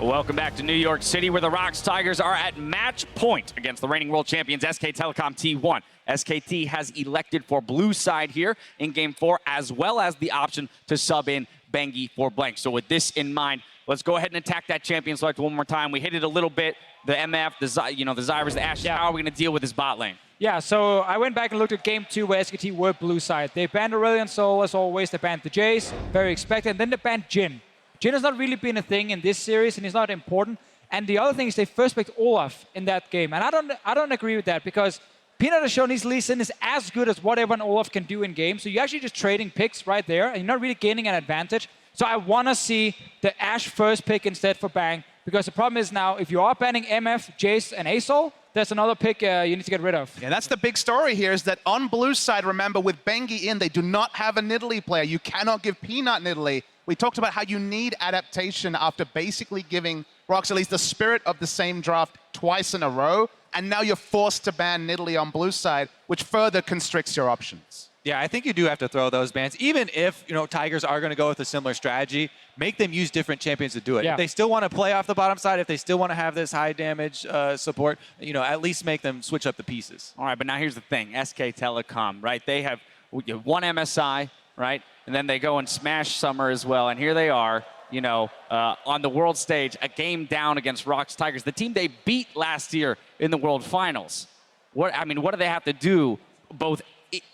Welcome back to New York City, where the ROX Tigers are at match point against the reigning world champions SK Telecom T1. SKT has elected for blue side here in Game 4, as well as the option to sub in Bengi for blank. So with this in mind, let's go ahead and attack that champion select one more time. We hit it a little bit. The MF, the Zyrus, the Ashes. Yeah. How are we going to deal with this bot lane? Yeah, so I went back and looked at Game 2 where SKT were blue side. They banned Aurelion Sol as always. They banned the Jace, very expected. And then they banned Jhin. Jhin has not really been a thing in this series, and he's not important. And the other thing is they first picked Olaf in that game. And I don't agree with that, because Peanut has shown his Lee Sin is as good as whatever an Olaf can do in game. So you're actually just trading picks right there, and you're not really gaining an advantage. So I want to see the Ashe first pick instead for Bang, because the problem is now, if you are banning MF, Jace, and Asol, there's another pick you need to get rid of. Yeah, that's the big story here, is that on blue side, remember, with Bengi in, they do not have a Nidalee player. You cannot give Peanut Nidalee. We talked about how you need adaptation after basically giving ROX at least the spirit of the same draft twice in a row, and now you're forced to ban Nidalee on blue side, which further constricts your options. Yeah, I think you do have to throw those bans. Even if, Tigers are going to go with a similar strategy, make them use different champions to do it. Yeah. If they still want to play off the bottom side, if they still want to have this high damage support, at least make them switch up the pieces. All right, but now here's the thing. SK Telecom, right? They have one MSI, right? And then they go and smash Summer as well. And here they are, on the world stage, a game down against ROX Tigers, the team they beat last year in the World Finals. What do they have to do, both,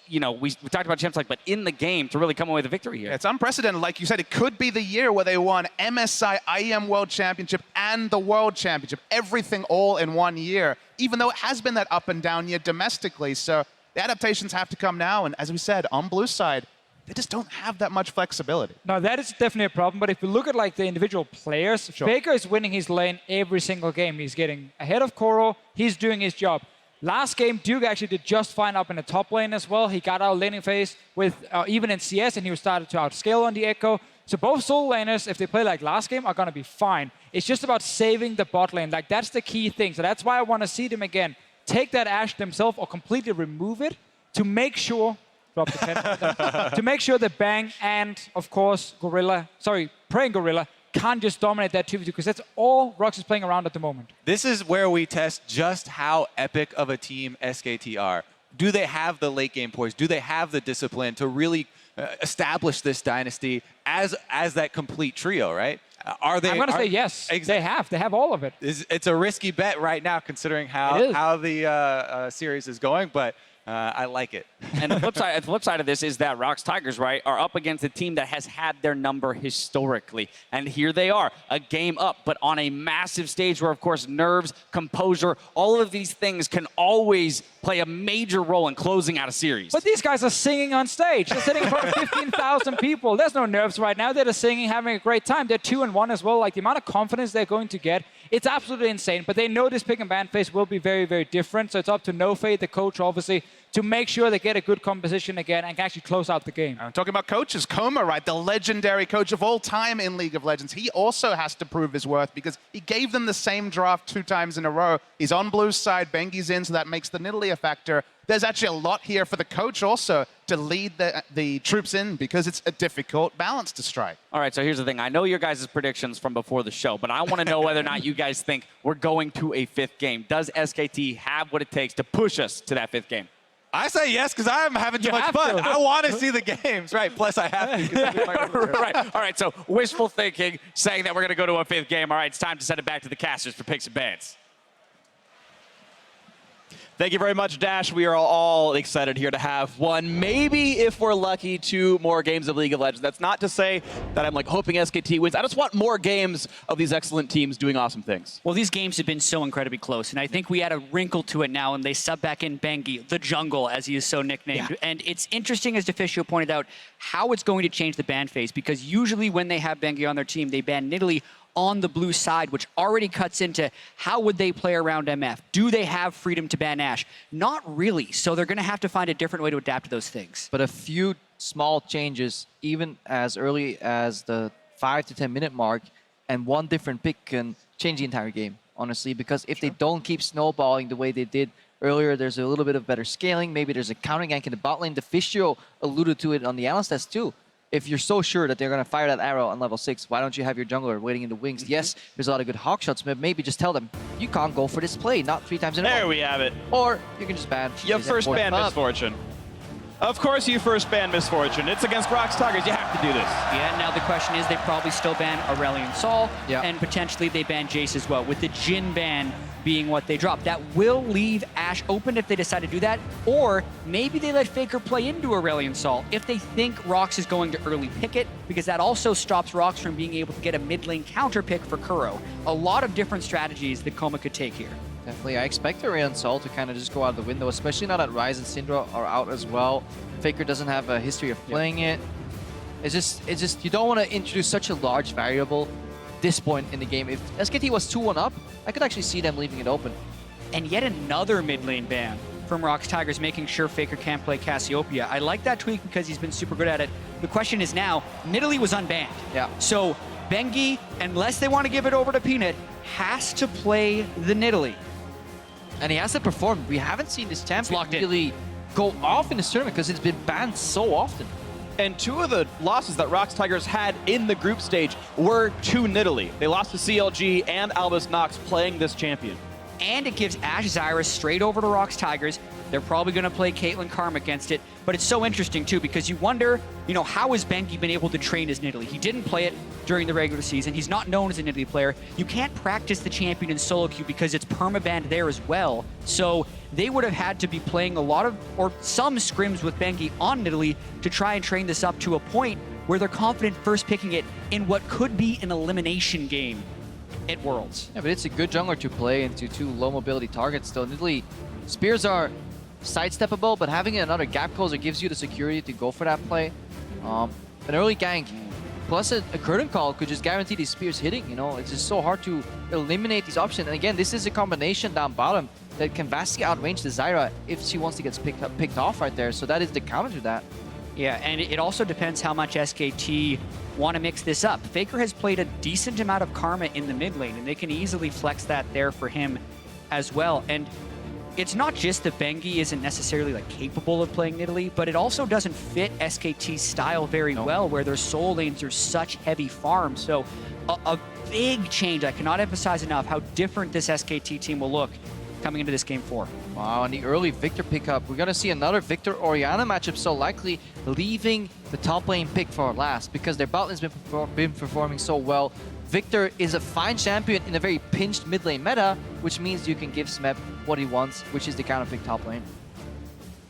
we talked about champs, but in the game to really come away with a victory here? Yeah, it's unprecedented. Like you said, it could be the year where they won MSI, IEM World Championship, and the World Championship. Everything all in 1 year, even though it has been that up and down year domestically. So the adaptations have to come now. And as we said, on blue side, they just don't have that much flexibility. No, that is definitely a problem. But if you look at the individual players, Sure. Faker is winning his lane every single game. He's getting ahead of Koro. He's doing his job. Last game, Duke actually did just fine up in the top lane as well. He got out of laning phase with even in CS, and he started to outscale on the Echo. So both solo laners, if they play like last game, are going to be fine. It's just about saving the bot lane. That's the key thing. So that's why I want to see them again take that Ashe themselves or completely remove it to make sure to make sure that Bang and, of course, Praying Gorilla can't just dominate that 2v2, because that's all ROX is playing around at the moment. This is where we test just how epic of a team SKT are. Do they have the late game poise? Do they have the discipline to really establish this dynasty as that complete trio, right? I'm going to say yes. They have. They have all of it. It's a risky bet right now, considering how the series is going, but I like it. And the flip side of this is that ROX Tigers, right, are up against a team that has had their number historically. And here they are, a game up, but on a massive stage where, of course, nerves, composure, all of these things can always play a major role in closing out a series. But these guys are singing on stage. They're sitting in front of 15,000 people. There's no nerves right now. They're just singing, having a great time. They're 2-1 as well. The amount of confidence they're going to get, it's absolutely insane. But they know this pick and ban phase will be very, very different. So it's up to NoFade, the coach, obviously, to make sure they get a good composition again and can actually close out the game. I'm talking about coaches. Koma, right, the legendary coach of all time in League of Legends. He also has to prove his worth, because he gave them the same draft 2 times in a row. He's on blue side, Bengi's in, so that makes the Nidalee a factor. There's actually a lot here for the coach also to lead the troops in, because it's a difficult balance to strike. All right, so here's the thing. I know your guys' predictions from before the show, but I want to know whether or not you guys think we're going to a 5th game. Does SKT have what it takes to push us to that 5th game? I say yes, because I'm having too much fun. I want to see the games, right? Plus, I have to. Right. All right, so wishful thinking, saying that we're going to go to a 5th game. All right, it's time to send it back to the casters for picks and bans. Thank you very much, Dash. We are all excited here to have one, maybe if we're lucky, 2 more games of League of Legends. That's not to say that I'm hoping SKT wins. I just want more games of these excellent teams doing awesome things. Well, these games have been so incredibly close, and I think we add a wrinkle to it now, and they sub back in Bengi, the jungle, as he is so nicknamed. Yeah. And it's interesting, as Deficio pointed out, how it's going to change the ban phase, because usually when they have Bengi on their team, they ban Nidalee on the blue side, which already cuts into how would they play around MF? Do they have freedom to ban Ashe? Not really, so they're going to have to find a different way to adapt to those things. But a few small changes, even as early as the 5 to 10 minute mark, and one different pick can change the entire game, honestly, because if they don't keep snowballing the way they did earlier, there's a little bit of better scaling. Maybe there's a counter gank in the bot lane. Deficio alluded to it on the analyst test too. if you're so sure that they're going to fire that arrow on level 6, why don't you have your jungler waiting in the wings? Yes, there's a lot of good hawk shots, but maybe just tell them, you can't go for this play, not 3 times in a row. There we have it. Or you can just ban. You first ban Misfortune. Of course you first ban Misfortune. It's against ROX Tigers. You have to do this. Yeah, now the question is they probably still ban Aurelion Sol, Yeah. and potentially they ban Jace as well, with the Jhin ban being what they drop. That will leave Ashe open if they decide to do that, or maybe they let FLICKR play into Aurelion Sol if they think ROX is going to early pick it, because that also stops ROX from being able to get a mid lane counter pick for Kuro. A lot of different strategies that Coma could take here. Definitely, I expect Aurelion Sol to kind of just go out the window, especially now that Ryze and Syndra are out as well. FLICKR doesn't have a history of playing it. It's just you don't want to introduce such a large variable this point in the game. If SKT was 2-1 up, I could actually see them leaving it open. And yet another mid lane ban from ROX Tigers, making sure FLICKR can't play Cassiopeia. I like that tweak because he's been super good at it. The question is now, Nidalee was unbanned. Yeah. So Bengi, unless they want to give it over to Peanut, has to play the Nidalee. And he hasn't performed. We haven't seen this champion locked in. really go off in this tournament because it's been banned so often. And 2 of the losses that ROX Tigers had in the group stage were to Nidalee. They lost to CLG and Albus Nox playing this champion. And it gives Ashe Zyra straight over to ROX Tigers. They're probably going to play Caitlyn Karma against it. But it's so interesting, too, because you wonder, you know, how has Bengi been able to train as Nidalee? He didn't play it during the regular season. He's not known as a Nidalee player. You can't practice the champion in solo queue because it's permabanned there as well. So they would have had to be playing a lot of, or some scrims with Bengi on Nidalee to try and train this up to a point where they're confident first picking it in what could be an elimination game at Worlds. Yeah, but it's a good jungler to play into 2 low mobility targets. Still, Nidalee spears are sidesteppable, but having another gap closer gives you the security to go for that play. An early gank plus a curtain call could just guarantee these spears hitting. You know, it's just so hard to eliminate these options. And again, this is a combination down bottom that can vastly outrange the Zyra if she wants to get picked off right there. So that is the counter to that. Yeah, and it also depends how much SKT want to mix this up. FLICKR has played a decent amount of Karma in the mid lane, and they can easily flex that there for him as well. And it's not just that Bengi isn't necessarily like capable of playing Nidalee, but it also doesn't fit SKT's style very well, where their solo lanes are such heavy farms. So a big change. I cannot emphasize enough how different this SKT team will look coming into this game 4. Wow, and the early Victor pickup. We're going to see another Victor-Orianna matchup, so likely leaving the top lane pick for last because their bot lane's been performing so well. Victor is a fine champion in a very pinched mid lane meta, which means you can give Smeb what he wants, which is the counter pick top lane.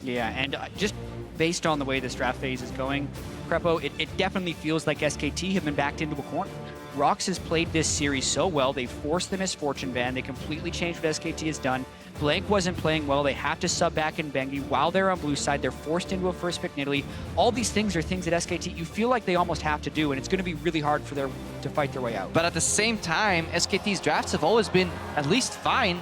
Yeah, and just based on the way this draft phase is going, Crepo, it definitely feels like SKT have been backed into a corner. ROX has played this series so well. They forced the Misfortune ban. They completely changed what SKT has done. Blank wasn't playing well. They have to sub back in Bengi. While they're on blue side, they're forced into a first pick Nidalee. All these things are things that SKT, you feel like they almost have to do, and it's going to be really hard for them to fight their way out. But at the same time, SKT's drafts have always been at least fine.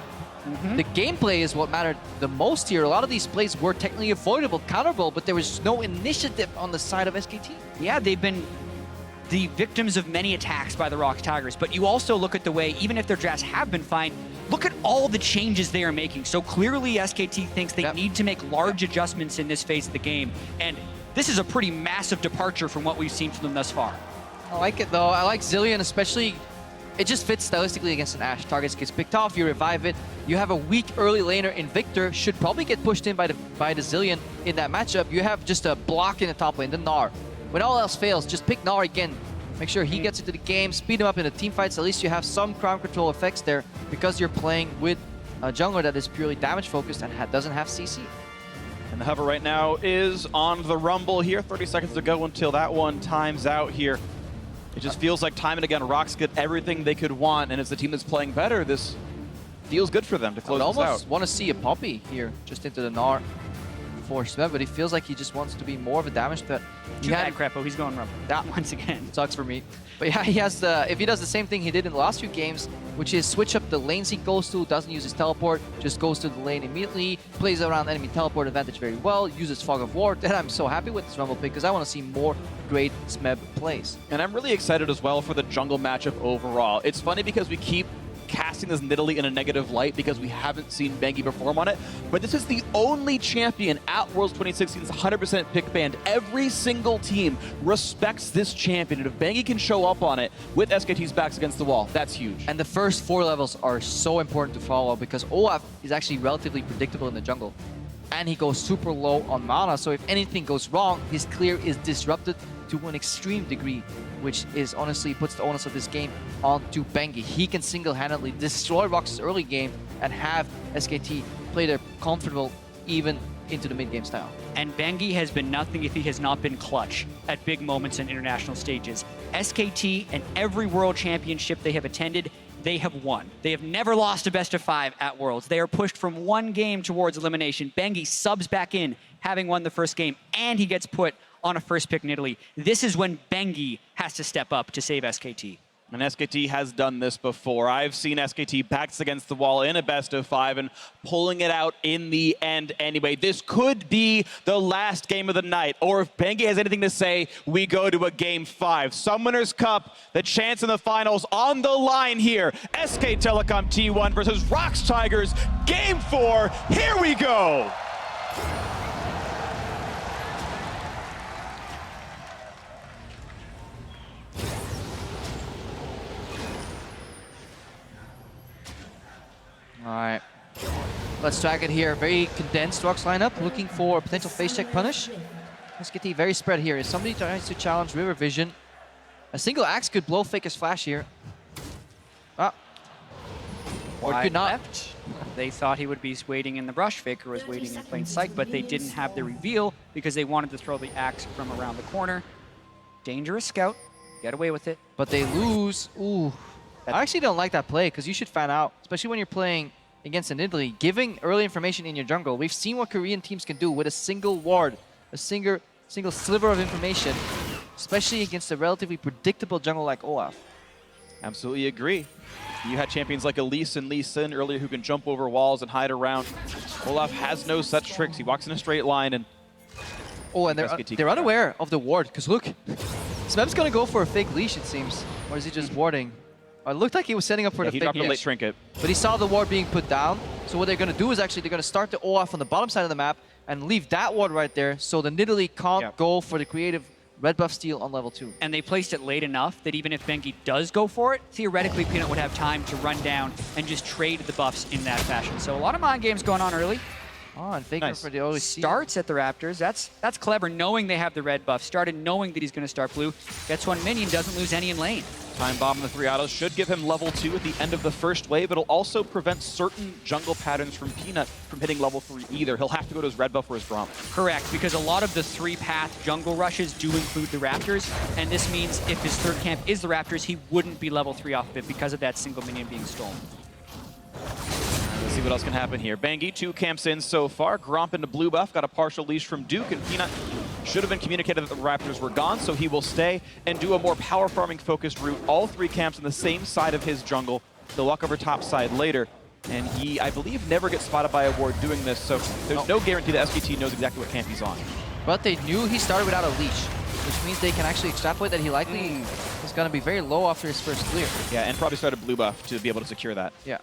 The gameplay is what mattered the most here. A lot of these plays were technically avoidable, counterable, but there was no initiative on the side of SKT. Yeah, they've been the victims of many attacks by the ROX Tigers, but you also look at the way, even if their drafts have been fine, look at all the changes they are making. So clearly SKT thinks they need to make large adjustments in this phase of the game, and this is a pretty massive departure from what we've seen from them thus far. I like it though. I like Zilean, especially. It just fits stylistically against an Ashe. Targets gets picked off, you revive it. You have a weak early laner in Victor, should probably get pushed in by the Zilean in that matchup. You have just a block in the top lane, the Gnar. When all else fails, just pick Gnar again. Make sure he gets into the game, speed him up in the team fights. At least you have some crown control effects there because you're playing with a jungler that is purely damage focused and doesn't have CC. And the hover right now is on the Rumble here. 30 seconds to go until that one times out here. It just feels like time and again, ROX get everything they could want, and as the team that's playing better, this feels good for them to close this out. I almost want to see a Poppy here, just into the Gnar for Smeb, but he feels like he just wants to be more of a damage threat. Too bad, Crepo, he's going Rumble. That once again. Sucks for me. But yeah, he has the, if he does the same thing he did in the last few games, which is switch up the lanes he goes to, doesn't use his teleport, just goes to the lane immediately, plays around enemy teleport advantage very well, uses Fog of War, then I'm so happy with this Rumble pick because I want to see more great Smeb plays. And I'm really excited as well for the jungle matchup overall. It's funny because we keep casting this Nidalee in a negative light because we haven't seen Bengi perform on it, but this is the only champion at Worlds 2016 that's 100% pick banned. Every single team respects this champion, and if Bengi can show up on it with SKT's backs against the wall, that's huge. And the first 4 levels are so important to follow because Olaf is actually relatively predictable in the jungle. And he goes super low on mana, so if anything goes wrong, his clear is disrupted to an extreme degree, which is honestly puts the onus of this game onto Bengi. He can single-handedly destroy ROX's early game and have SKT play their comfortable even into the mid-game style. And Bengi has been nothing if he has not been clutch at big moments in international stages. SKT and every World Championship they have attended, they have won. They have never lost a best of 5 at Worlds. They are pushed from 1 game towards elimination. Bengi subs back in, having won the first game, and he gets put on a first pick Nidalee. This is when Bengi has to step up to save SKT. And SKT has done this before. I've seen SKT backs against the wall in a best of 5 and pulling it out in the end anyway. This could be the last game of the night, or if Bengi has anything to say, we go to a game 5. Summoners Cup, the chance in the finals on the line here. SK Telecom T1 versus ROX Tigers, game 4, here we go! All right, let's track it here. Very condensed ROX lineup, looking for a potential face check punish. SKT very spread here. If somebody tries to challenge River Vision, a single axe could blow FLICKR's flash here. Ah, or it could not. Left. They thought he would be waiting in the brush. FLICKR was waiting in plain sight, but they didn't have the reveal because they wanted to throw the axe from around the corner. Dangerous scout. Get away with it. But they lose. Ooh. I actually don't like that play because you should fan out, especially when you're playing against an Italy. Giving early information in your jungle. We've seen what Korean teams can do with a single ward, a single sliver of information, especially against a relatively predictable jungle like Olaf. Absolutely agree. You had champions like Elise and Lee Sin earlier who can jump over walls and hide around. Olaf has no such tricks. He walks in a straight line and... Oh, and they're unaware of the ward, because look, Smeb's going to go for a fake leash, it seems. Or is he just warding? It looked like he was setting up for the he fake dropped a late leash. trinket. But he saw the ward being put down. So what they're going to do is actually they're going to start the Olaf on the bottom side of the map and leave that ward right there so the Nidalee can't go for the creative red buff steal on level 2. And they placed it late enough that even if Bengi does go for it, theoretically Peanut would have time to run down and just trade the buffs in that fashion. So a lot of mind games going on early. Oh, and FLICKR for the early steal. Starts at the Raptors. That's clever, knowing they have the red buff. Started knowing that he's going to start blue. Gets 1 minion, doesn't lose any in lane. Time Bomb and the 3 autos should give him level 2 at the end of the first wave. It'll also prevent certain jungle patterns from Peanut from hitting level 3 either. He'll have to go to his red buff or his Braum. Correct, because a lot of the 3-path jungle rushes do include the Raptors, and this means if his third camp is the Raptors, he wouldn't be level 3 off of it because of that single minion being stolen. Let's see what else can happen here. Bengi, 2 camps in so far. Gromp into blue buff, got a partial leash from Duke, and Peanut should have been communicated that the Raptors were gone, so he will stay and do a more power farming focused route. All 3 camps on the same side of his jungle. He'll walk over top side later, and he, I believe, never gets spotted by a ward doing this, so there's no guarantee that SKT knows exactly what camp he's on. But they knew he started without a leash, which means they can actually extrapolate that he likely is going to be very low after his first clear. Yeah, and probably started blue buff to be able to secure that. Yeah.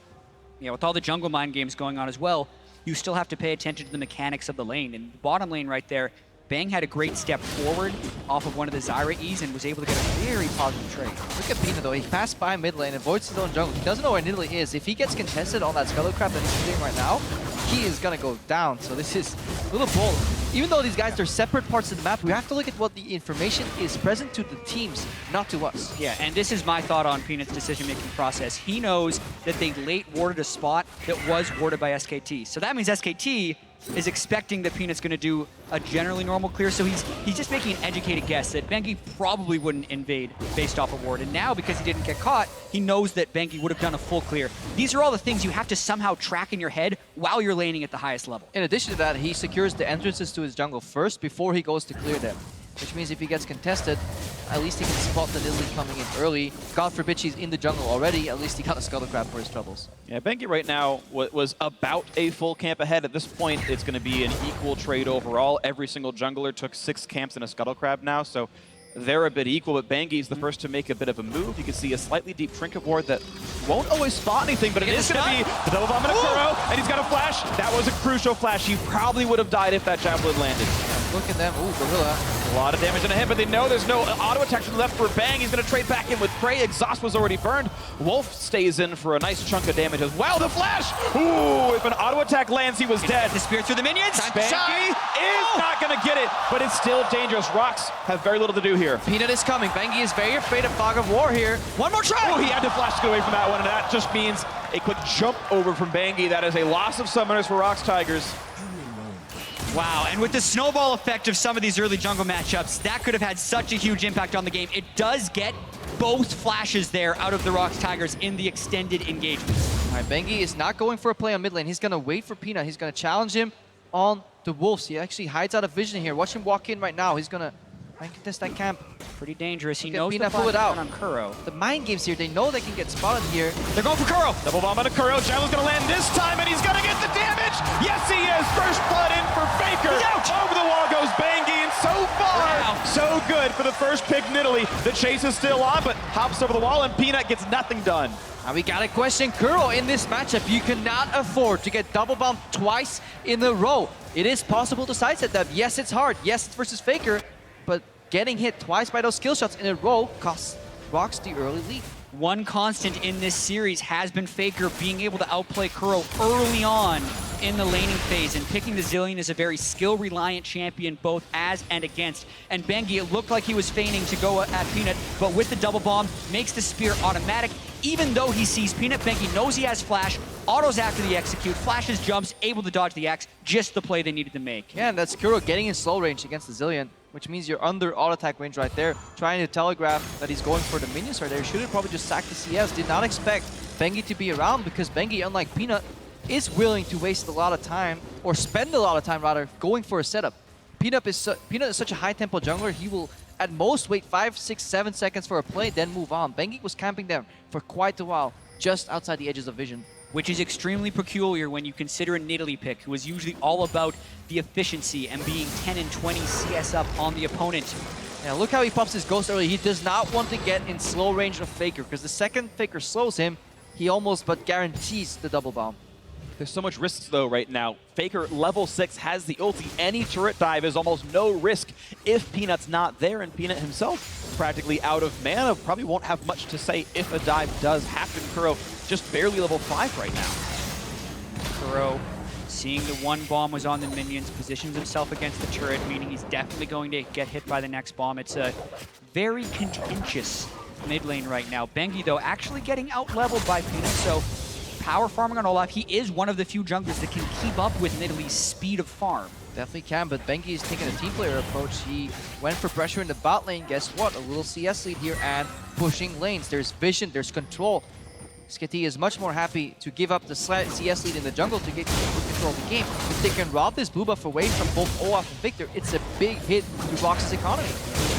Yeah, with all the jungle mind games going on as well, you still have to pay attention to the mechanics of the lane. And the bottom lane right there, Bang had a great step forward off of one of the Zyra E's and was able to get a very positive trade. Look at Peanut though, he passed by mid lane, avoids his own jungle. He doesn't know where Nidalee is. If he gets contested on that Scuttlecraft that he's doing right now, he is gonna go down. So this is a little bold. Even though these guys are separate parts of the map, we have to look at what the information is present to the teams, not to us. Yeah, and this is my thought on Peanut's decision-making process. He knows that they late warded a spot that was warded by SKT. So that means SKT is expecting that Peanut's going to do a generally normal clear, so he's just making an educated guess that Bengi probably wouldn't invade based off a ward. And now, because he didn't get caught, he knows that Bengi would have done a full clear. These are all the things you have to somehow track in your head while you're laning at the highest level. In addition to that, he secures the entrances to his jungle first before he goes to clear them. Which means if he gets contested, at least he can spot the Nidalee coming in early. God forbid she's in the jungle already, at least he got a Scuttlecraft for his troubles. Yeah, Bengi right now was about a full camp ahead. At this point, it's going to be an equal trade overall. Every single jungler took 6 camps in a Scuttlecraft now, so they're a bit equal, but Bangi's the first to make a bit of a move. You can see a slightly deep trinket ward that won't always spot anything, but it is going to be the double bomb and a Kuro, and he's got a flash. That was a crucial flash. He probably would have died if that javelin landed. Look at them. Ooh, Gorilla. A lot of damage on him, but they know there's no auto attack left for Bang. He's going to trade back in with Prey. Exhaust was already burned. Wolf stays in for a nice chunk of damage as well. The flash! Ooh, if an auto attack lands, he was dead. The spear through the minions. Bangi is not going to get it, but it's still dangerous. ROX have very little to do here. Peanut is coming. Bangi is very afraid of Fog of War here. One more try. Oh, he had to flash to get away from that one, and that just means a quick jump over from Bangi. That is a loss of summoners for ROX Tigers. Wow, and with the snowball effect of some of these early jungle matchups, that could have had such a huge impact on the game. It does get both flashes there out of the ROX Tigers in the extended engagement. All right, Bangi is not going for a play on mid lane. He's going to wait for Peanut. He's going to challenge him on the Wolves. He actually hides out of vision here. Watch him walk in right now. He's going to contest that camp. Pretty dangerous. He Look at knows the Peanut pull it flash out. on Kuro. The mind games here, they know they can get spotted here. They're going for Kuro. Double bomb on a Kuro. Javelin's going to land this time, and he's going to get the damage. Yes, he is. First blood in for FLICKR. He's out. Over the wall goes Bangi, and so far, Wow. so good for the first pick in Italy. The chase is still on, but hops over the wall, and Peanut gets nothing done. Now we got to question Kuro in this matchup. You cannot afford to get double bombed twice in a row. It is possible to sidestep that. Yes, it's hard. Yes, it's versus FLICKR, but getting hit twice by those skill shots in a row costs ROX the early lead. One constant in this series has been FLICKR being able to outplay Kuro early on in the laning phase, and picking the Zillion is a very skill-reliant champion both as and against. And Bangi, it looked like he was feigning to go at Peanut, but with the double bomb, makes the spear automatic. Even though he sees Peanut, Bangi knows he has flash, autos after the execute, flashes, jumps, able to dodge the axe, just the play they needed to make. Yeah, and that's Kuro getting in slow range against the Zillion, which means you're under auto attack range right there, trying to telegraph that he's going for the minions right there. Should have probably just sacked the CS. Did not expect Bangi to be around, because Bangi, unlike Peanut, is willing to waste a lot of time, or spend a lot of time rather, going for a setup. Peanut is such a high tempo jungler, he will at most wait 5, 6, 7 seconds for a play, then move on. Bangi was camping there for quite a while, just outside the edges of vision. Which is extremely peculiar when you consider a Nidalee pick, who is usually all about the efficiency and being 10 and 20 CS up on the opponent. Now look how he pops his ghost early. He does not want to get in slow range of FLICKR, because the second FLICKR slows him, he almost but guarantees the double bomb. There's so much risks though right now. FLICKR level 6 has the ulti. Any turret dive is almost no risk if Peanut's not there, and Peanut himself practically out of mana. Probably won't have much to say if a dive does happen. Kuro just barely level 5 right now. Kuro, seeing the one bomb was on the minions, positions himself against the turret, meaning he's definitely going to get hit by the next bomb. It's a very contentious mid lane right now. Bangi, though, actually getting out-leveled by Peanut, so power farming on Olaf. He is one of the few junglers that can keep up with Nidalee's speed of farm. Definitely can, but Bangi is taking a team player approach. He went for pressure in the bot lane. Guess what? A little CS lead here and pushing lanes. There's vision, there's control. SKT is much more happy to give up the CS lead in the jungle to get control of the game. If they can rob this blue buff away from both Olaf and Victor, it's a big hit to ROX's economy.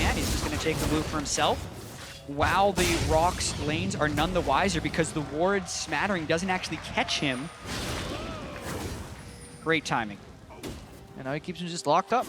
And he's just going to take the move for himself. While the ROX lanes are none the wiser, because the ward smattering doesn't actually catch him. Great timing. And now he keeps him just locked up.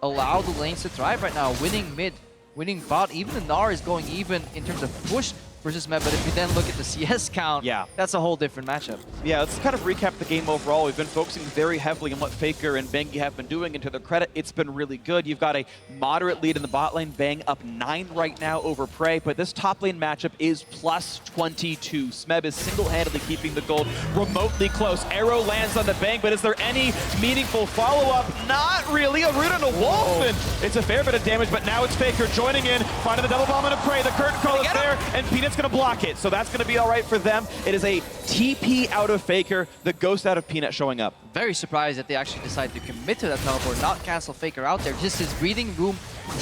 Allow the lanes to thrive right now. Winning mid, winning bot. Even the Gnar is going even in terms of push versus Meb, but if you then look at the CS count, Yeah. that's a whole different matchup. Yeah, let's kind of recap the game overall. We've been focusing very heavily on what FLICKR and Bangi have been doing, and to their credit, it's been really good. You've got a moderate lead in the bot lane, Bang up 9 right now over Prey, but this top lane matchup is plus 22. Smeb is single-handedly keeping the gold remotely close. Arrow lands on the Bang, but is there any meaningful follow-up? Not really. A root on a Wolf, and it's a fair bit of damage, but now it's FLICKR joining in, finding the double bomb and a Prey. The curtain call is there, and Peanut's going to block it, so that's going to be all right for them. It is a TP out of FLICKR, the ghost out of Peanut showing up. Very surprised that they actually decided to commit to that teleport, not cancel FLICKR out there. Just his breathing room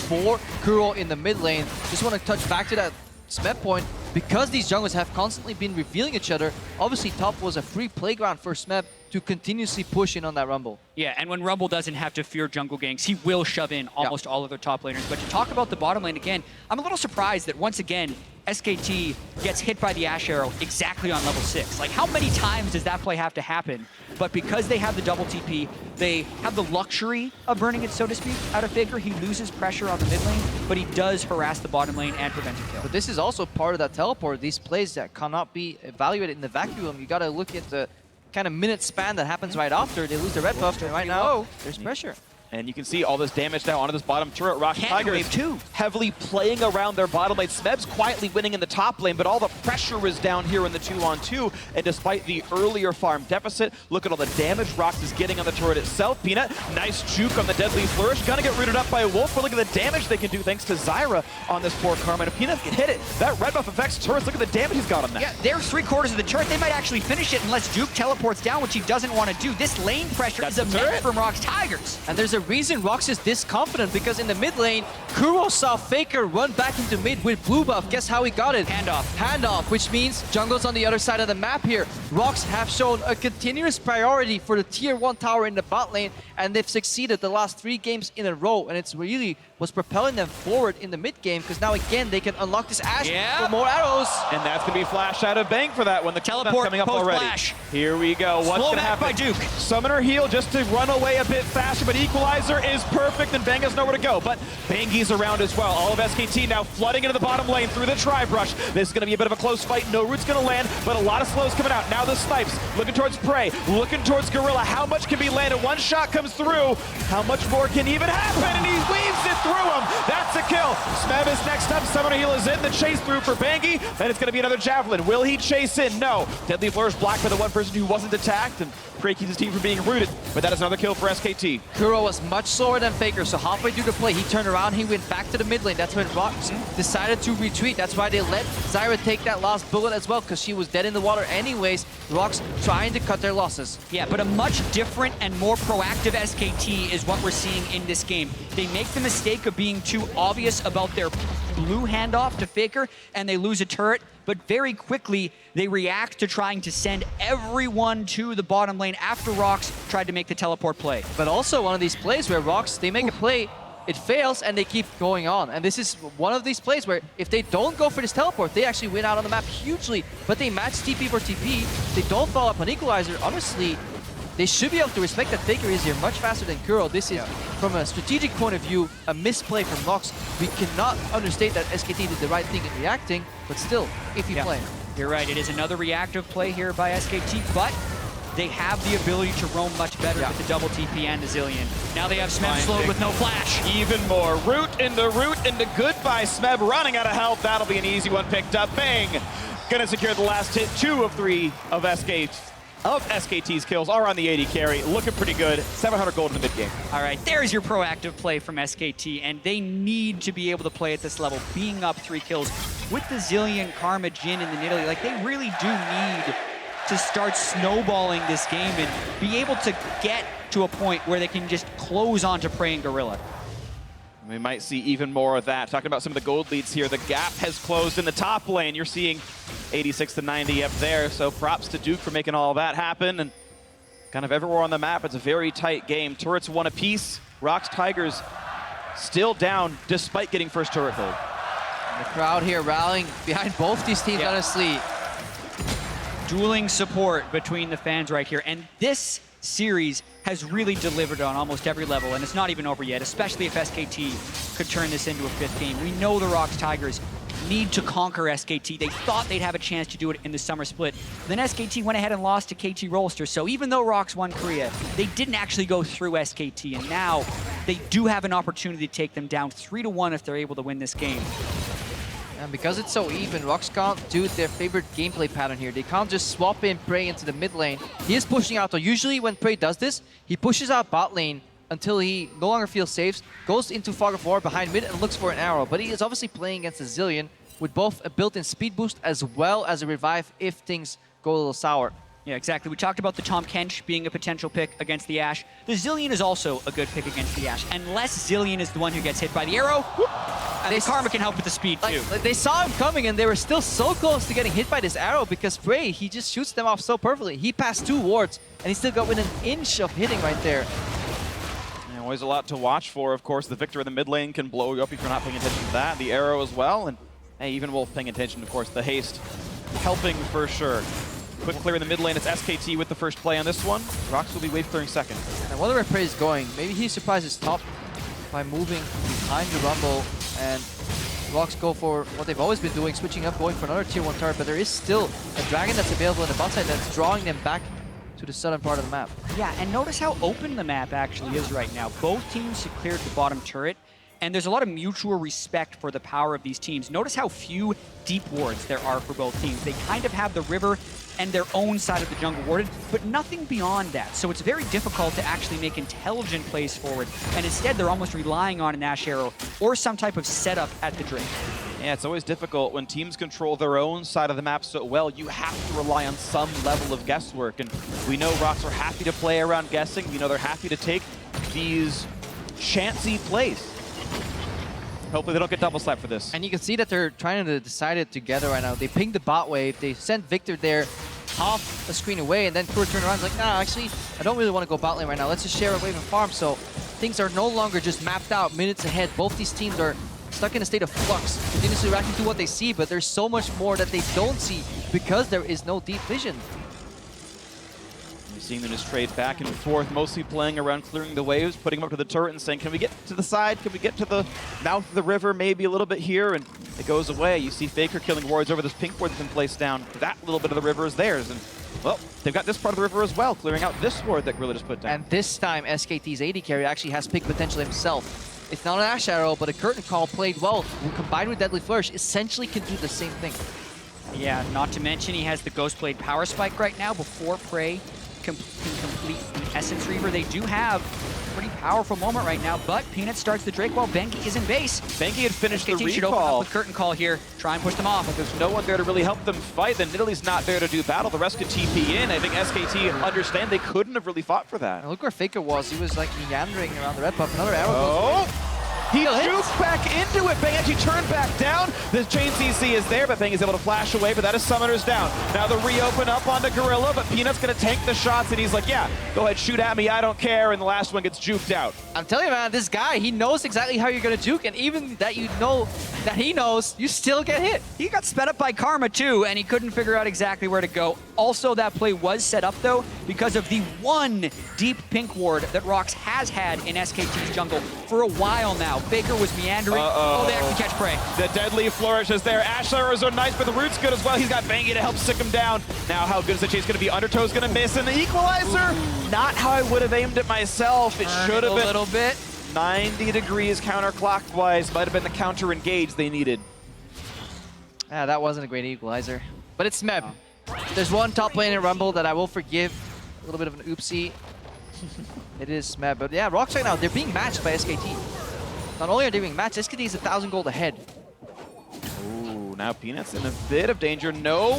for Kuro in the mid lane. Just want to touch back to that Smeb point. Because these junglers have constantly been revealing each other, obviously top was a free playground for Smeb to continuously push in on that Rumble. Yeah, and when Rumble doesn't have to fear jungle ganks, he will shove in almost all of their top laners. But to talk about the bottom lane again, I'm a little surprised that once again, SKT gets hit by the Ash Arrow exactly on level 6. Like, how many times does that play have to happen? But because they have the double TP, they have the luxury of burning it, so to speak, out of FLICKR. He loses pressure on the mid lane, but he does harass the bottom lane and prevent a kill. But this is also part of that teleport. These plays that cannot be evaluated in the vacuum. You got to look at the kind of minute span that happens right after. They lose the red buff, and right now, there's pressure. And you can see all this damage now onto this bottom turret. ROX Tigers wave too. heavily playing around their bottom lane. Smeb's quietly winning in the top lane, but all the pressure is down here in the 2-on-2. And despite the earlier farm deficit, look at all the damage ROX is getting on the turret itself. Peanut, nice juke on the Deadly Flourish. Gonna get rooted up by a Wolf, but look at the damage they can do thanks to Zyra on this poor Karma. And if Peanut can hit it, that red buff affects turrets. Look at the damage he's got on that. Yeah, they're 3/4 of the turret. They might actually finish it unless Duke teleports down, which he doesn't want to do. This lane pressure is immense from ROX Tigers. And there's a reason ROX is this confident, because in the mid lane, Kuro saw FLICKR run back into mid with blue buff. Guess how he got it? Handoff. Handoff, which means jungle's on the other side of the map here. ROX have shown a continuous priority for the tier 1 tower in the bot lane, and they've succeeded the last 3 games in a row, and it's really was propelling them forward in the mid game, because now again they can unlock this Ashe for more arrows. And that's going to be flash out of Bang for that one. The Teleport coming up already. post-flash. Here we go. What's Slow going to back happen? by Duke. Summoner heal just to run away a bit faster, but Equalizer is perfect, and Bang has nowhere to go. But Bangi's around as well. All of SKT now flooding into the bottom lane through the Tri-Brush. This is going to be a bit of a close fight. No root's going to land, but a lot of slows coming out. Now the snipes looking towards Prey, looking towards Gorilla. How much can be landed? One shot comes through. How much more can even happen? And he weaves it through him. That's a kill. Smeb is next up. Summoner heal is in. The chase through for Bangi. And it's going to be another Javelin. Will he chase in? No. Deadly Flourish blocked by the one person who wasn't attacked, and Prey keeps his team from being rooted. But that is another kill for SKT. Kuro was much slower than FLICKR, so halfway through the play, he turned around, he went back to the mid lane. That's when ROX decided to retreat. That's why they let Zyra take that last bullet as well, because she was dead in the water anyways. ROX trying to cut their losses. Yeah, but a much different and more proactive SKT is what we're seeing in this game. They make the mistake of being too obvious about their blue handoff to FLICKR, and they lose a turret, but very quickly they react to trying to send everyone to the bottom lane after ROX tried to make the teleport play. But also one of these plays where ROX, they make a play, it fails, and they keep going on. And this is one of these plays where if they don't go for this teleport, they actually win out on the map hugely. But they match TP for TP. They don't follow up on Equalizer. Honestly, they should be able to respect that FLICKR is here much faster than Kuro. This is, from a strategic point of view, a misplay from ROX. We cannot understate that SKT did the right thing in reacting, but still, iffy play. You're right, it is another reactive play here by SKT, but they have the ability to roam much better with the double TP and the Zillion. Now they have Smeb slowed with no flash. Even more. Root into goodbye. Smeb running out of health. That'll be an easy one picked up. Bang! Gonna secure the last hit. 2 of 3 of SKT's kills are on the 80 carry. Looking pretty good. 700 gold in the mid game. All right, there's your proactive play from SKT, and they need to be able to play at this level, being up 3 kills with the Zillion, Karma, Jhin, and the Nidalee. Like, they really do need to start snowballing this game and be able to get to a point where they can just close on to Prey and Gorilla. We might see even more of that. Talking about some of the gold leads here, the gap has closed in the top lane. You're seeing 86 to 90 up there, so props to Duke for making all that happen. And kind of everywhere on the map, it's a very tight game. Turrets one apiece. ROX Tigers still down despite getting first turret hold. The crowd here rallying behind both these teams, honestly. Dueling support between the fans right here, and this series has really delivered on almost every level, and it's not even over yet, especially if SKT could turn this into a 5th game. We know the ROX Tigers need to conquer SKT. They thought they'd have a chance to do it in the summer split. Then SKT went ahead and lost to KT Rolster, so even though ROX won Korea, they didn't actually go through SKT, and now they do have an opportunity to take them down 3-1 if they're able to win this game. And because it's so even, ROX can't do their favorite gameplay pattern here. They can't just swap in Prey into the mid lane. He is pushing out though. Usually when Prey does this, he pushes out bot lane until he no longer feels safe, goes into Fog of War behind mid and looks for an arrow. But he is obviously playing against a Zillion with both a built-in speed boost as well as a revive if things go a little sour. Yeah, exactly. We talked about the Tahm Kench being a potential pick against the Ashe. The Zillion is also a good pick against the Ashe, unless Zillion is the one who gets hit by the arrow. Whoop, and Karma can help with the speed, too. They saw him coming, and they were still so close to getting hit by this arrow because Prey, he just shoots them off so perfectly. He passed 2 wards, and he still got within an inch of hitting right there. And always a lot to watch for. Of course, the Victor in the mid lane can blow you up if you're not paying attention to that. The arrow as well, and Hey, even Wolf paying attention, of course. The haste helping for sure. Quick clear in the mid lane. It's SKT with the first play on this one. ROX will be wave clearing second. And I wonder where Prey is going. Maybe he surprises top by moving behind the Rumble, and ROX go for what they've always been doing, switching up, going for another tier 1 turret, but there is still a Dragon that's available in the bot side that's drawing them back to the southern part of the map. Yeah, and notice how open the map actually is right now. Both teams have cleared the bottom turret, and there's a lot of mutual respect for the power of these teams. Notice how few deep wards there are for both teams. They kind of have the river and their own side of the jungle warded, but nothing beyond that. So it's very difficult to actually make intelligent plays forward, and instead they're almost relying on an Ash Arrow or some type of setup at the Drake. Yeah, it's always difficult when teams control their own side of the map so well. You have to rely on some level of guesswork, and we know ROX are happy to play around guessing. We know they're happy to take these chancy plays. Hopefully they don't get double slapped for this. And you can see that they're trying to decide it together right now. They pinged the bot wave, they sent Victor there half a screen away, and then Kuro turned around and was like, nah, actually, I don't really want to go bot lane right now. Let's just share a wave and farm. So things are no longer just mapped out minutes ahead. Both these teams are stuck in a state of flux, continuously reacting to what they see, but there's so much more that they don't see because there is no deep vision. You're seeing them just trade back and forth, mostly playing around clearing the waves, putting them up to the turret and saying, can we get to the side? Can we get to the mouth of the river? Maybe a little bit here, and it goes away. You see FLICKR killing wards over this pink ward that's been placed down. That little bit of the river is theirs, and well, they've got this part of the river as well, clearing out this ward that Gorilla just put down. And this time, SKT's AD carry actually has pick potential himself. It's not an Ash Arrow, but a Curtain Call played well, combined with Deadly Flourish, essentially can do the same thing. Yeah, not to mention he has the Ghost Blade Power Spike right now before Prey can complete the Essence Reaver. They do have a pretty powerful moment right now, but Peanut starts the Drake while Bengi is in base. Bengi had finished SKT the should open up recall. with Curtain Call here, try and push them off. But there's no one there to really help them fight. Then Nidalee not there to do battle. The rest could TP in. I think SKT understand they couldn't have really fought for that. And look where FLICKR was. He was like meandering around the red buff. Another arrow goes. Oh! He juked back into it. Bang actually turned back down. The chain CC is there, but Bang is able to flash away, but that is Summoners down. Now the reopen up onto Gorilla, but Peanut's going to tank the shots, and he's like, yeah, go ahead, shoot at me, I don't care, and the last one gets juked out. I'm telling you, man, this guy, he knows exactly how you're going to juke, and even that you know that he knows, you still get hit. He got sped up by Karma too, and he couldn't figure out exactly where to go. Also, that play was set up though because of the one deep pink ward that ROX has had in SKT's jungle for a while now. FLICKR was meandering. Oh, they actually catch Prey. The Deadly Flourish is there. Ash arrows are nice, but the root's good as well. He's got Bangy to help stick him down. Now, how good is the chase going to be? Undertow's going to miss, and the equalizer, not how I would have aimed it myself. It should have been a little bit. 90 degrees counterclockwise. Might have been the counter engage they needed. Ah, that wasn't a great equalizer, but it's Smeb. There's one top lane in Rumble that I will forgive. A little bit of an oopsie. It is Smeb, but yeah, ROX right now, they're being matched by SKT. Not only are they being matched, SKT is 1,000 gold ahead. Ooh, now Peanut's in a bit of danger. No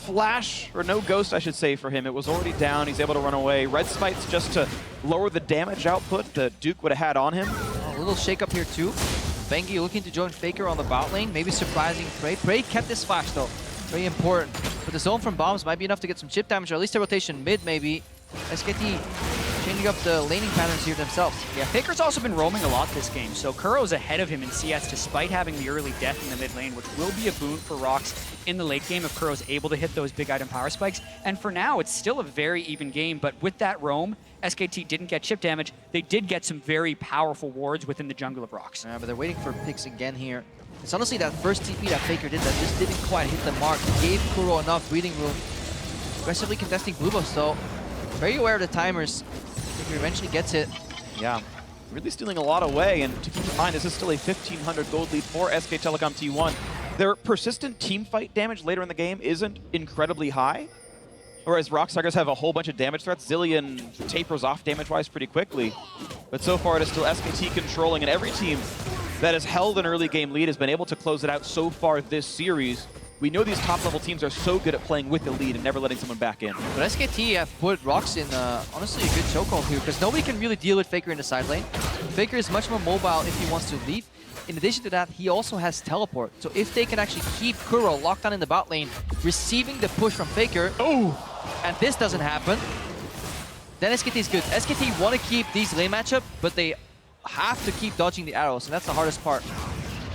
flash, or no ghost, I should say, for him. It was already down. He's able to run away. Red Smite's just to lower the damage output that Duke would have had on him. A little shake up here too. Bengi looking to join FLICKR on the bot lane, maybe surprising Prey. Prey kept this flash though, very important. But the zone from bombs might be enough to get some chip damage, or at least a rotation mid maybe. SKT changing up the laning patterns here themselves. Yeah, FLICKR's also been roaming a lot this game, so Kuro's ahead of him in CS despite having the early death in the mid lane, which will be a boon for ROX in the late game if Kuro's able to hit those big item power spikes. And for now, it's still a very even game, but with that roam, SKT didn't get chip damage. They did get some very powerful wards within the jungle of ROX. Yeah, but they're waiting for picks again here. It's honestly that first TP that FLICKR did that just didn't quite hit the mark. Gave Kuro enough breathing room. Aggressively contesting blue buffs though. Very aware of the timers. FLICKR eventually gets it. Yeah, really stealing a lot away, and to keep in mind, this is still a 1,500 gold lead for SK Telecom T1. Their persistent team fight damage later in the game isn't incredibly high, whereas ROX Tigers have a whole bunch of damage threats. Zillion tapers off damage-wise pretty quickly, but so far it is still SKT controlling, and every team that has held an early game lead has been able to close it out so far this series. We know these top-level teams are so good at playing with the lead and never letting someone back in. But SKT have put ROX in, honestly, a good chokehold here, because nobody can really deal with FLICKR in the side lane. FLICKR is much more mobile if he wants to leave. In addition to that, he also has teleport. So if they can actually keep Kuro locked down in the bot lane, receiving the push from FLICKR, and this doesn't happen, then SKT is good. SKT want to keep these lane matchup, but they have to keep dodging the arrows, and that's the hardest part.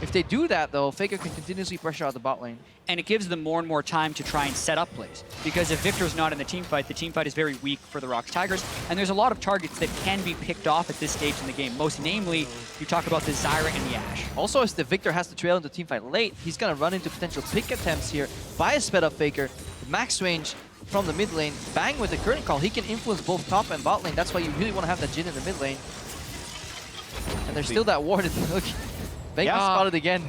If they do that, though, FLICKR can continuously pressure out the bot lane. And it gives them more and more time to try and set up plays. Because if Victor's not in the team fight is very weak for the ROX Tigers, and there's a lot of targets that can be picked off at this stage in the game. Most namely, you talk about the Zyra and the Ashe. Also, as the Victor has to trail into team fight late, he's going to run into potential pick attempts here by a sped up FLICKR. Max range from the mid lane, bang with the current call. He can influence both top and bot lane. That's why you really want to have that Jhin in the mid lane. And there's still that ward. Look, Vegas spotted again.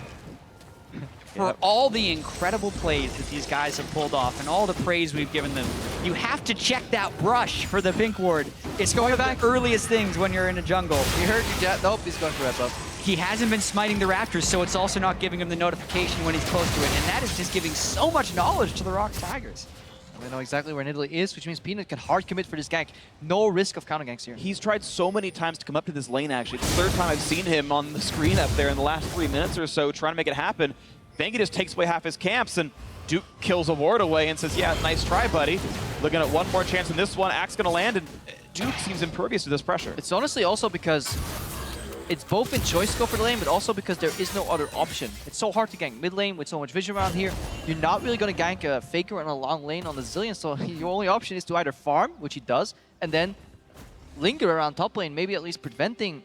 For all the incredible plays that these guys have pulled off and all the praise we've given them, you have to check that brush for the pink ward. It's going back the earliest things when you're in a jungle. You heard you, Jet. Nope, he's going for red buff. He hasn't been smiting the Raptors, so it's also not giving him the notification when he's close to it. And that is just giving so much knowledge to the ROX Tigers. They know exactly where Nidalee is, which means Peanut can hard commit for this gank. No risk of counter ganks here. He's tried so many times to come up to this lane, actually. It's the third time I've seen him on the screen up there in the last 3 minutes or so trying to make it happen. Bengi just takes away half his camps, and Duke kills a ward away and says, yeah, nice try, buddy. Looking at one more chance in this one. Axe going to land, and Duke seems impervious to this pressure. It's honestly also because it's both in choice scope for the lane, but also because there is no other option. It's so hard to gank mid lane with so much vision around here. You're not really going to gank a FLICKR on a long lane on the Zilean, so your only option is to either farm, which he does, and then linger around top lane, maybe at least preventing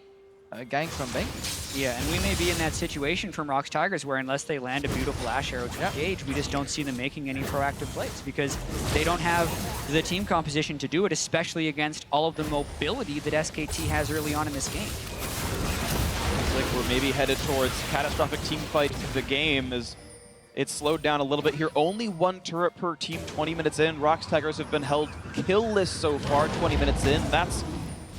a gank from Bengi. Yeah, and we may be in that situation from ROX Tigers where unless they land a beautiful Ashe arrow to engage, we just don't see them making any proactive plays because they don't have the team composition to do it, especially against all of the mobility that SKT has early on in this game. Looks like we're maybe headed towards catastrophic team fight of the game as it's slowed down a little bit here. Only one turret per team 20 minutes in. ROX Tigers have been held kill-less so far 20 minutes in. That's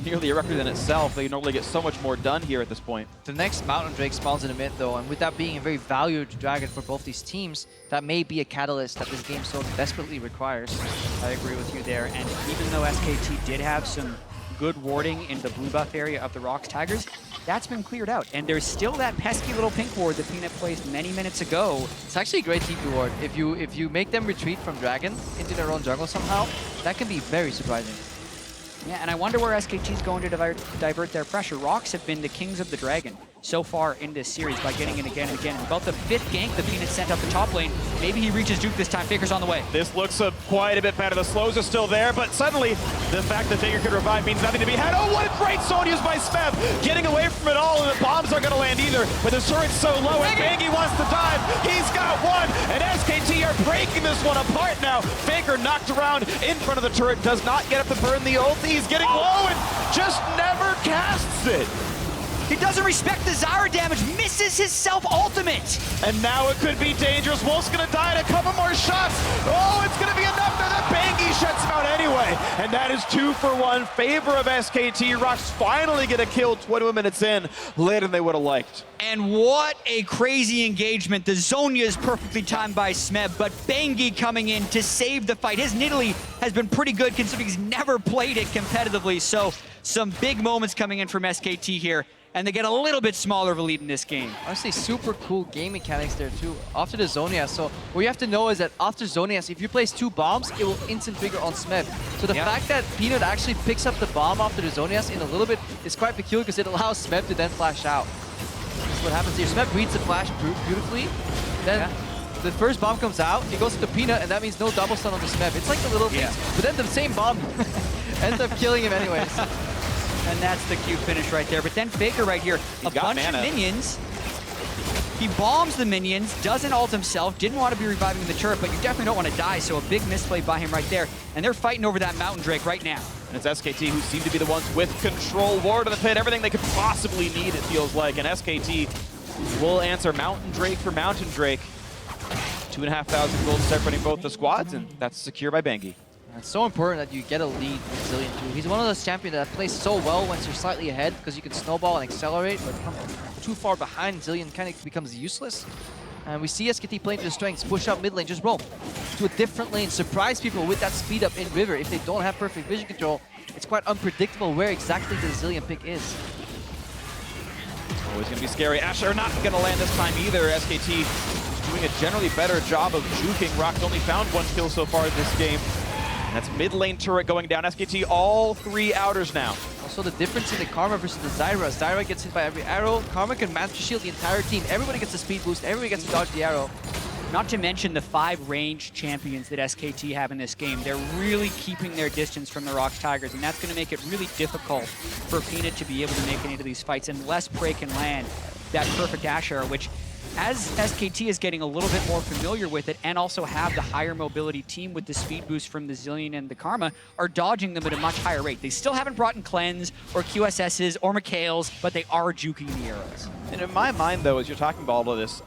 nearly a record in itself. They normally get so much more done here at this point. The next Mountain Drake spawns in a mid though, and with that being a very valued dragon for both these teams, that may be a catalyst that this game so desperately requires. I agree with you there, and even though SKT did have some good warding in the blue buff area of the ROX Tigers, that's been cleared out. And there's still that pesky little pink ward that Peanut placed many minutes ago. It's actually a great TP ward. If you make them retreat from dragon into their own jungle somehow, that can be very surprising. Yeah, and I wonder where SKT is going to divert their pressure. ROX have been the kings of the dragon so far in this series by getting it again and again. And about the 5th gank the Peanut sent up the top lane. Maybe he reaches Duke this time. FLICKR's on the way. This looks quite a bit better. The slows are still there, but suddenly the fact that FLICKR could revive means nothing to be had. Oh, what a great zone used by Smeb. Getting away from it all, and the bombs aren't going to land either. But the turret's so low, and Bengi wants to dive. He's got one, and SKT are breaking this one apart now. FLICKR knocked around in front of the turret, does not get up to burn the ult. He's getting low and just never casts it. He doesn't respect the Zyra damage, misses his self-ultimate. And now it could be dangerous. Wolf's gonna die in a couple more shots. Oh, it's gonna be enough. Now that Bengi shuts him out anyway. And that is 2 for 1, favor of SKT. ROX finally get a kill 21 minutes in, later than they would have liked. And what a crazy engagement. The Zonia is perfectly timed by Smeb, but Bengi coming in to save the fight. His Nidalee has been pretty good considering he's never played it competitively. So some big moments coming in from SKT here. And they get a little bit smaller of a lead in this game. Honestly, super cool game mechanics there too. After the Zonias, so what you have to know is that after Zonias, if you place 2 bombs, it will instant trigger on Smeb. So the fact that Peanut actually picks up the bomb after the Zonias in a little bit is quite peculiar because it allows Smeb to then flash out. That's what happens here. Smeb reads the flash beautifully. Then the first bomb comes out, it goes to the Peanut, and that means no double stun on the Smeb. It's like the little things, but then the same bomb ends up killing him anyways. And that's the cute finish right there. But then FLICKR right here, a bunch of minions. He bombs the minions, doesn't ult himself, didn't want to be reviving the turret, but you definitely don't want to die, so a big misplay by him right there. And they're fighting over that Mountain Drake right now. And it's SKT who seem to be the ones with control. Ward of the pit, everything they could possibly need, it feels like. And SKT will answer Mountain Drake for Mountain Drake. 2,500 gold separating both the squads, and that's secure by Bengi. It's so important that you get a lead with Zilean too. He's one of those champions that plays so well once you're slightly ahead because you can snowball and accelerate, but come too far behind, Zilean kind of becomes useless. And we see SKT playing to the strengths, push up mid lane, just roam to a different lane, surprise people with that speed up in River. If they don't have perfect vision control, it's quite unpredictable where exactly the Zilean pick is. Always gonna be scary. Asher not gonna land this time either. SKT doing a generally better job of juking. ROX only found 1 kill so far in this game. And that's mid lane turret going down. SKT all 3 outers now. Also saw the difference in the Karma versus the Zyra. Zyra gets hit by every arrow. Karma can master shield the entire team. Everybody gets a speed boost. Everybody gets to dodge the arrow. Not to mention the 5 ranged champions that SKT have in this game. They're really keeping their distance from the ROX Tigers, and that's going to make it really difficult for Peanut to be able to make it into these fights unless Prey can land that perfect dash arrow, which as SKT is getting a little bit more familiar with it and also have the higher mobility team with the speed boost from the Zillion and the Karma, are dodging them at a much higher rate. They still haven't brought in Cleanse or QSSs or Mikhails, but they are juking the arrows. And in my mind, though, as you're talking about all of this,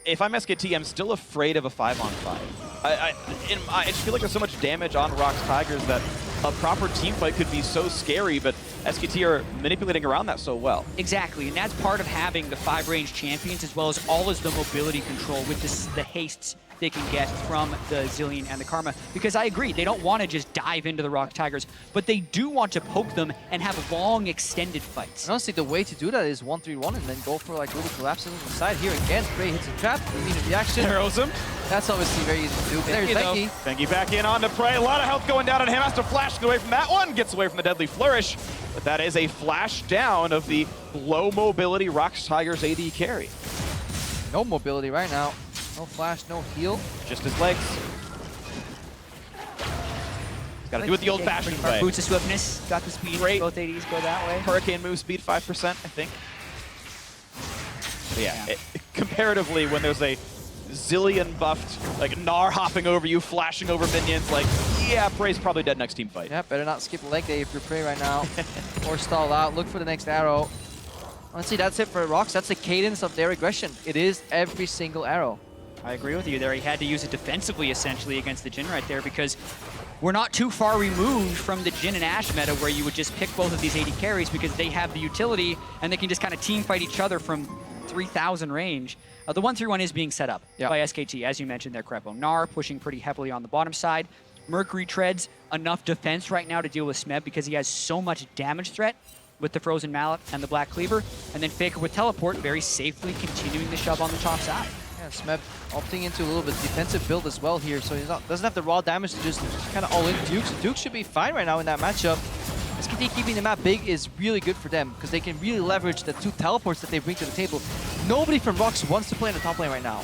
if I'm SKT, I'm still afraid of a 5-on-5. I just feel like there's so much damage on ROX Tigers that a proper team fight could be so scary, but SKT are manipulating around that so well. Exactly, and that's part of having the 5 range champions as well as all of the mobility control with the hastes they can get from the Zillion and the Karma. Because I agree, they don't want to just dive into the ROX Tigers, but they do want to poke them and have long, extended fights. And honestly, the way to do that is 1-3-1 and then go for like little collapses on the side. Here again, Prey hits a trap, immediate reaction. Arrows him. That's obviously very easy to do. There's Bengi. Bengi back in onto Prey. A lot of health going down on him. Has to flash away from that one. Gets away from the deadly flourish. But that is a flash down of the low mobility ROX Tigers AD carry. No mobility right now. No flash, no heal. Just his legs. He's got to do it the old-fashioned way. Boots of Swiftness, got the speed. Great. Both ADs go that way. Hurricane move speed 5%, I think. But yeah, comparatively, when there's a Zillion buffed, like Gnar hopping over you, flashing over minions, like, yeah, Prey's probably dead next team fight. Yeah, better not skip leg day if you're Prey right now. Or stall out. Look for the next arrow. Honestly, that's it for ROX. That's the cadence of their aggression. It is every single arrow. I agree with you there. He had to use it defensively, essentially, against the Jhin right there, because we're not too far removed from the Jhin and Ashe meta where you would just pick both of these AD carries because they have the utility and they can just kind of team fight each other from 3,000 range. The 1-3-1 is being set up by SKT, as you mentioned there, Krepo. Gnar pushing pretty heavily on the bottom side. Mercury treads enough defense right now to deal with Smeb because he has so much damage threat with the Frozen Mallet and the Black Cleaver. And then FLICKR with Teleport very safely continuing the shove on the top side. Yeah, Smeb opting into a little bit defensive build as well here, so he doesn't have the raw damage to just kind of all in Dukes. Duke should be fine right now in that matchup. SKT keeping the map big is really good for them because they can really leverage the 2 teleports that they bring to the table. Nobody from ROX wants to play in the top lane right now.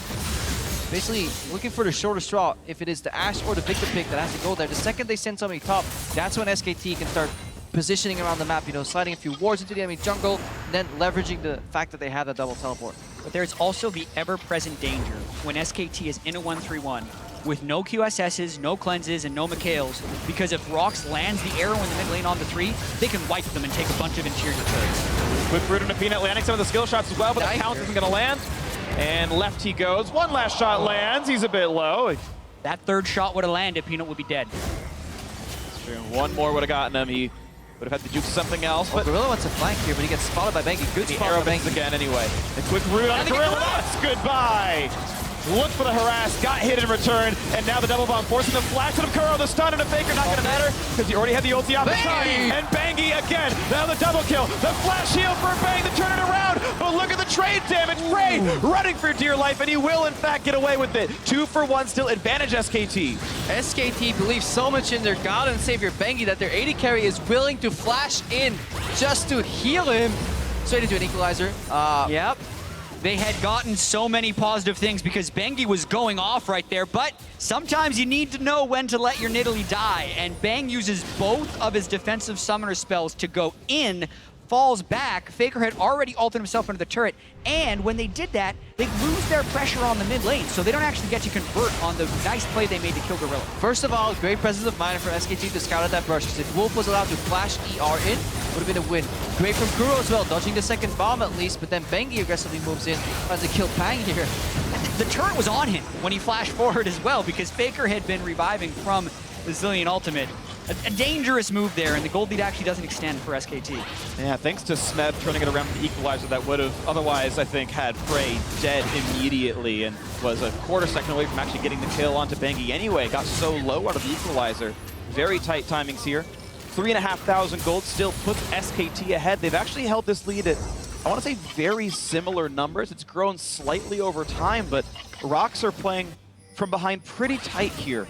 Basically looking for the shorter straw. If it is the Ashe or the Victor pick that has to go there, the second they send somebody top, that's when SKT can start positioning around the map, you know, sliding a few wards into the enemy jungle, and then leveraging the fact that they have a double teleport. But there's also the ever-present danger when SKT is in a 1-3-1 with no QSSs, no cleanses, and no Mikhails, because if ROX lands the arrow in the mid lane on the 3, they can wipe them and take a bunch of interior turrets. Quick root into Peanut, landing some of the skill shots as well, but the count isn't going to land. And left he goes. One last shot lands. He's a bit low. That third shot would have landed, Peanut would be dead. One more would have gotten him. He would have had to juke something else. But Gorilla wants to flank here, but he gets spotted by Bengi. Good spot arrow by Bengi again anyway. A quick root on Gorilla. That's goodbye. Look for the harass, got hit in return, and now the double bomb forcing the flash of Kuro, the stun and a FLICKR, not gonna matter, because he already had the ulti opposite side. And Bengi again, now the double kill, the flash heal for Bang to turn it around, but look at the trade damage, Prey running for dear life, and he will in fact get away with it. 2 for 1 still, advantage SKT. SKT believes so much in their god and savior Bengi that their AD carry is willing to flash in just to heal him. Straight into an equalizer. Yep. They had gotten so many positive things because Bengi was going off right there, but sometimes you need to know when to let your Nidalee die, and Bang uses both of his defensive summoner spells to go in, falls back. FLICKR had already ulted himself into the turret, and when they did that, they lose their pressure on the mid lane, so they don't actually get to convert on the nice play they made to kill Gorilla. First of all, great presence of mind for SKT to scout out that brush, because if Wolf was allowed to flash ER in, would have been a win. Great from Kuro as well, dodging the second bomb at least, but then Bengi aggressively moves in, tries to kill Pang here. The turret was on him when he flashed forward as well, because FLICKR had been reviving from the Zillion ultimate. A dangerous move there, and the gold lead actually doesn't extend for SKT. Yeah, thanks to Smeb turning it around with the equalizer that would have otherwise, I think, had Prey dead immediately and was a quarter second away from actually getting the kill onto Bengi anyway. Got so low out of the equalizer. Very tight timings here. 3,500 gold still puts SKT ahead. They've actually held this lead at, I want to say, very similar numbers. It's grown slightly over time, but ROX are playing from behind pretty tight here.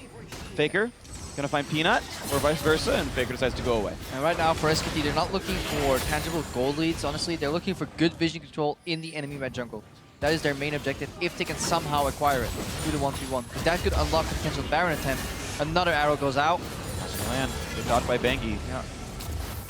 FLICKR Gonna find Peanut, or vice versa, and FLICKR decides to go away. And right now for SKT, they're not looking for tangible gold leads, honestly. They're looking for good vision control in the enemy red jungle. That is their main objective if they can somehow acquire it through the 1v1. Because that could unlock the potential Baron attempt. Another arrow goes out. Land, good dodge by Bengi. Yeah.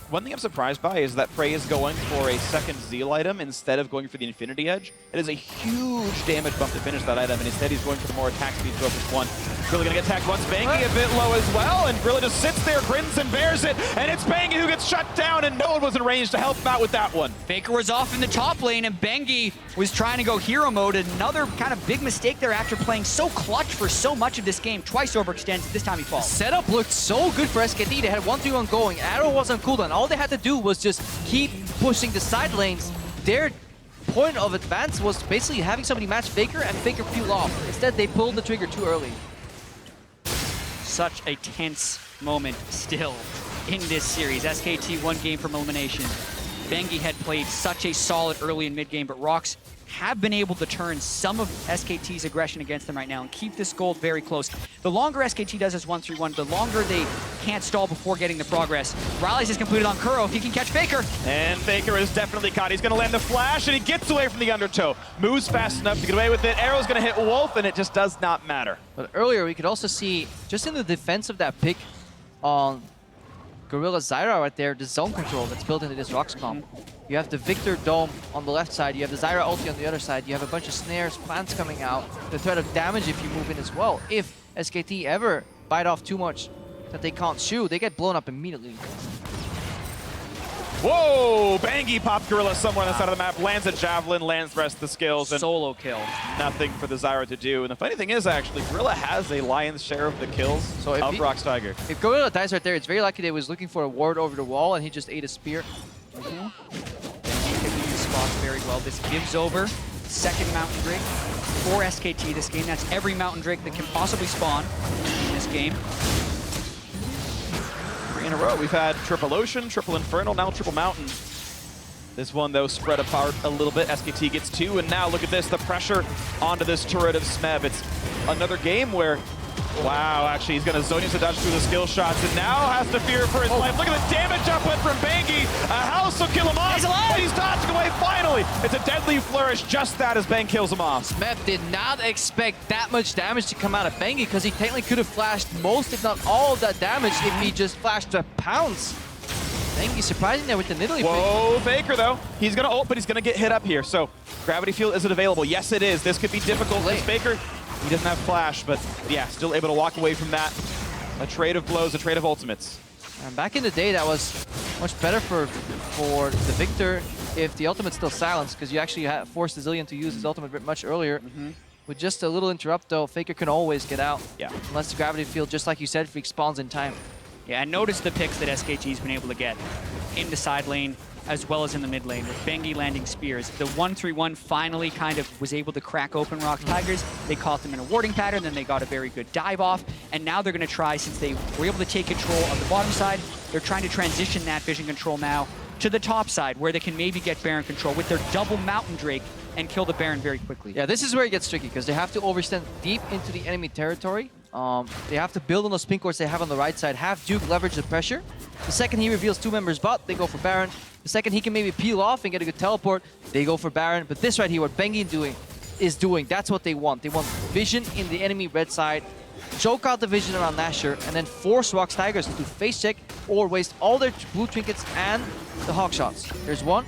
One thing I'm surprised by is that Prey is going for a second Zeal item instead of going for the Infinity Edge. It is a huge damage bump to finish that item, and instead he's going for the more attack speed to focus one. Gorilla gonna get attacked once. Bengi a bit low as well, and Gorilla just sits there, grins and bears it, and it's Bengi who gets shut down, and no one was in range to help him out with that one. FLICKR was off in the top lane, and Bengi was trying to go hero mode. Another kind of big mistake there after playing so clutch for so much of this game. Twice overextends, this time he falls. Setup looked so good for SKT. They had 1v1 going. Arrow was on cooldown. All they had to do was just keep pushing the side lanes. Their point of advance was basically having somebody match FLICKR and FLICKR peel off. Instead, they pulled the trigger too early. Such a tense moment still in this series. SKT one game from elimination. Bengi had played such a solid early and mid game, but ROX have been able to turn some of SKT's aggression against them right now and keep this gold very close. The longer SKT does this 1-3-1, the longer they can't stall before getting the progress. Rallies is completed on Kuro if he can catch FLICKR. And FLICKR is definitely caught. He's going to land the flash, and he gets away from the undertow. Moves fast enough to get away with it. Arrow's going to hit Wolf, and it just does not matter. But earlier, we could also see, just in the defense of that pick on Gorilla Zyra right there, the zone control that's built into this ROX comp. You have the Victor Dome on the left side, you have the Zyra ulti on the other side, you have a bunch of snares, plants coming out, the threat of damage if you move in as well. If SKT ever bite off too much that they can't shoot, they get blown up immediately. Whoa! Bengi popped Gorilla somewhere on the side of the map, lands a Javelin, lands the rest of the skills, and Solo kill. nothing for the Zyra to do. And the funny thing is, actually, Gorilla has a lion's share of the kills So if of ROX Tigers. If Gorilla dies right there, it's very likely they was looking for a ward over the wall and he just ate a spear. Bengi picking these spots very well. This gives over second Mountain Drake for SKT this game. That's every Mountain Drake that can possibly spawn in this game. 3 in a row. We've had Triple Ocean, Triple Infernal, now Triple Mountain. This one, though, spread apart a little bit. SKT gets 2, and now look at this, the pressure onto this turret of Smeb. It's another game where, wow, actually, he's going to Zonius to dodge through the skill shots, and now has to fear for his life. Look at the damage output from Bengi. A house will kill him off. He's alive! And he's dodging away finally. It's a deadly flourish, just that as Bang kills him off. Smeb did not expect that much damage to come out of Bengi because he technically could have flashed most, if not all of that damage if he just flashed a pounce. Bengi surprising there with the Nidalee. Whoa, FLICKR though. He's gonna ult, but he's gonna get hit up here. So, Gravity Field, is it available? Yes, it is. This could be difficult for FLICKR. He doesn't have flash, but yeah, still able to walk away from that. A trade of blows, a trade of ultimates. And back in the day, that was much better for the Victor if the ultimate's still silenced, because you actually forced the Zillion to use his ultimate much earlier. With just a little interrupt, though, FLICKR can always get out. Yeah. Unless the Gravity Field, just like you said, Freak spawns in time. Yeah, and notice the picks that SKT's been able to get in the side lane as well as in the mid lane with Bengi landing spears. The 1-3-1 finally kind of was able to crack open ROX Tigers. They caught them in a warding pattern, then they got a very good dive off, and now they're going to try, since they were able to take control of the bottom side, they're trying to transition that vision control now to the top side where they can maybe get Baron control with their double Mountain Drake and kill the Baron very quickly. Yeah, this is where it gets tricky because they have to overstand deep into the enemy territory. They have to build on those pink wards they have on the right side, have Duke leverage the pressure. The second he reveals 2 members bot, they go for Baron. The second he can maybe peel off and get a good teleport, they go for Baron. But this right here, what Bengi is doing, that's what they want. They want vision in the enemy red side, choke out the vision around Nashor, and then force ROX Tigers to face check or waste all their blue trinkets and the hawk shots. There's one.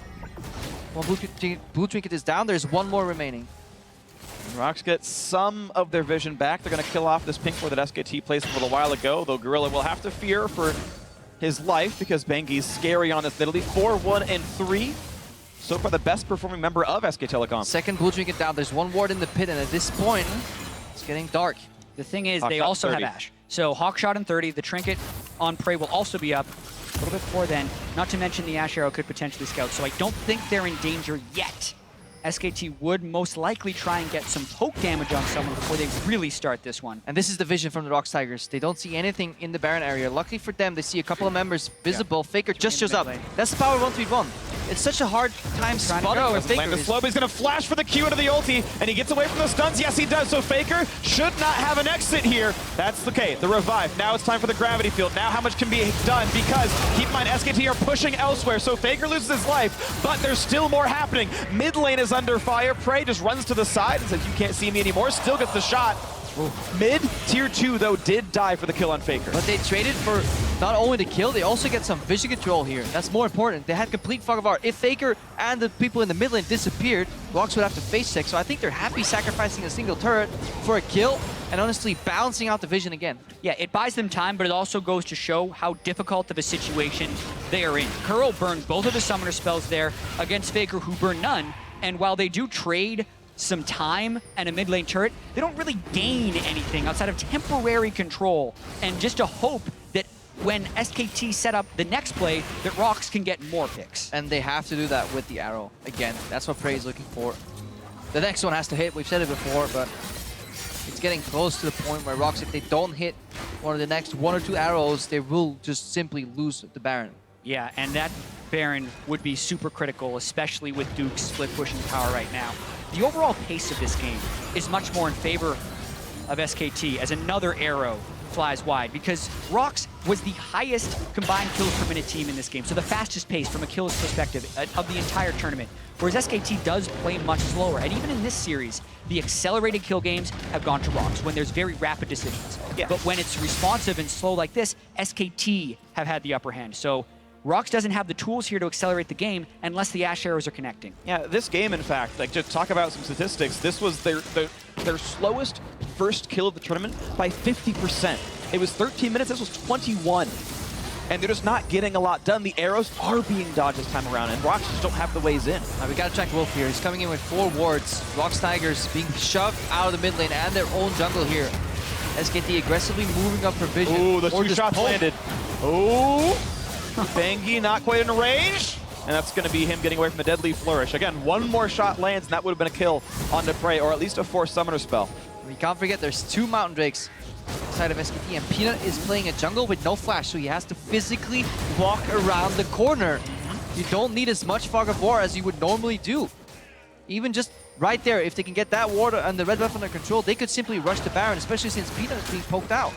One blue trinket is down. There's one more remaining. ROX get some of their vision back. They're going to kill off this pink ward that SKT placed a little while ago, though Gorilla will have to fear for his life because Bengi's scary on this Nidalee. 4-1-3. So far the best performing member of SK Telecom. Second blue trinket down. There's one ward in the pit, and at this point, it's getting dark. The thing is, Hawkshot they also 30. have Ashe. So Hawkshot in 30, the trinket on Prey will also be up a little bit before then. Not to mention the Ashe Arrow could potentially scout, so I don't think they're in danger yet. SKT would most likely try and get some poke damage on someone before they really start this one. And this is the vision from the ROX Tigers. They don't see anything in the Baron area. Luckily for them, they see a couple of members visible. FLICKR just shows up. That's the power of 1-3-1. It's such a hard time spotting go. where Doesn't Land FLICKR the is. slope. He's going to flash for the Q into the ulti, and he gets away from the stuns. Yes, he does. So FLICKR should not have an exit here. That's okay. The revive. Now it's time for the gravity field. Now how much can be done? Because keep in mind, SKT are pushing elsewhere. So FLICKR loses his life, but there's still more happening. Mid lane is under fire. Prey just runs to the side and says, "You can't see me anymore." Still gets the shot. Mid tier 2 though did die for the kill on FLICKR. But they traded for not only the kill, they also get some vision control here. That's more important. They had complete fog of art. If FLICKR and the people in the mid lane disappeared, ROX would have to face check. So I think they're happy sacrificing a single turret for a kill and honestly balancing out the vision again. Yeah, it buys them time, but it also goes to show how difficult of a situation they are in. Kuro burned both of the summoner spells there against FLICKR, who burned none. And while they do trade some time and a mid lane turret, they don't really gain anything outside of temporary control and just a hope that when SKT set up the next play, that ROX can get more picks. And they have to do that with the arrow. Again, that's what Prey is looking for. The next one has to hit. We've said it before, but it's getting close to the point where ROX, if they don't hit one of the next 1 or 2 arrows, they will just simply lose the Baron. Yeah, and that Baron would be super critical, especially with Duke's split pushing power right now. The overall pace of this game is much more in favor of SKT as another arrow flies wide, because ROX was the highest combined kills per minute team in this game, so the fastest pace from a kills perspective of the entire tournament, whereas SKT does play much slower. And even in this series, the accelerated kill games have gone to ROX when there's very rapid decisions. Yeah. But when it's responsive and slow like this, SKT have had the upper hand. So ROX doesn't have the tools here to accelerate the game unless the Ash arrows are connecting. Yeah, this game, in fact, like, just talk about some statistics. This was their slowest first kill of the tournament by 50%. It was 13 minutes. This was 21. And they're just not getting a lot done. The arrows are being dodged this time around, and ROX just don't have the ways in. We gotta check Wolf here. He's coming in with 4 wards. ROX Tigers being shoved out of the mid lane and their own jungle here. SKT aggressively moving up for vision. Ooh, the Or 2 just shots pull. landed. Ooh. Bengi not quite in range. And that's going to be him getting away from the deadly flourish. Again, 1 more shot lands, and that would have been a kill onto Prey, or at least a forced summoner spell. We can't forget there's 2 Mountain Drakes inside of SKT, and Peanut is playing a jungle with no flash, so he has to physically walk around the corner. You don't need as much fog of war as you would normally do. Even just right there, if they can get that ward and the red buff under control, they could simply rush the Baron, especially since Peanut is being poked out.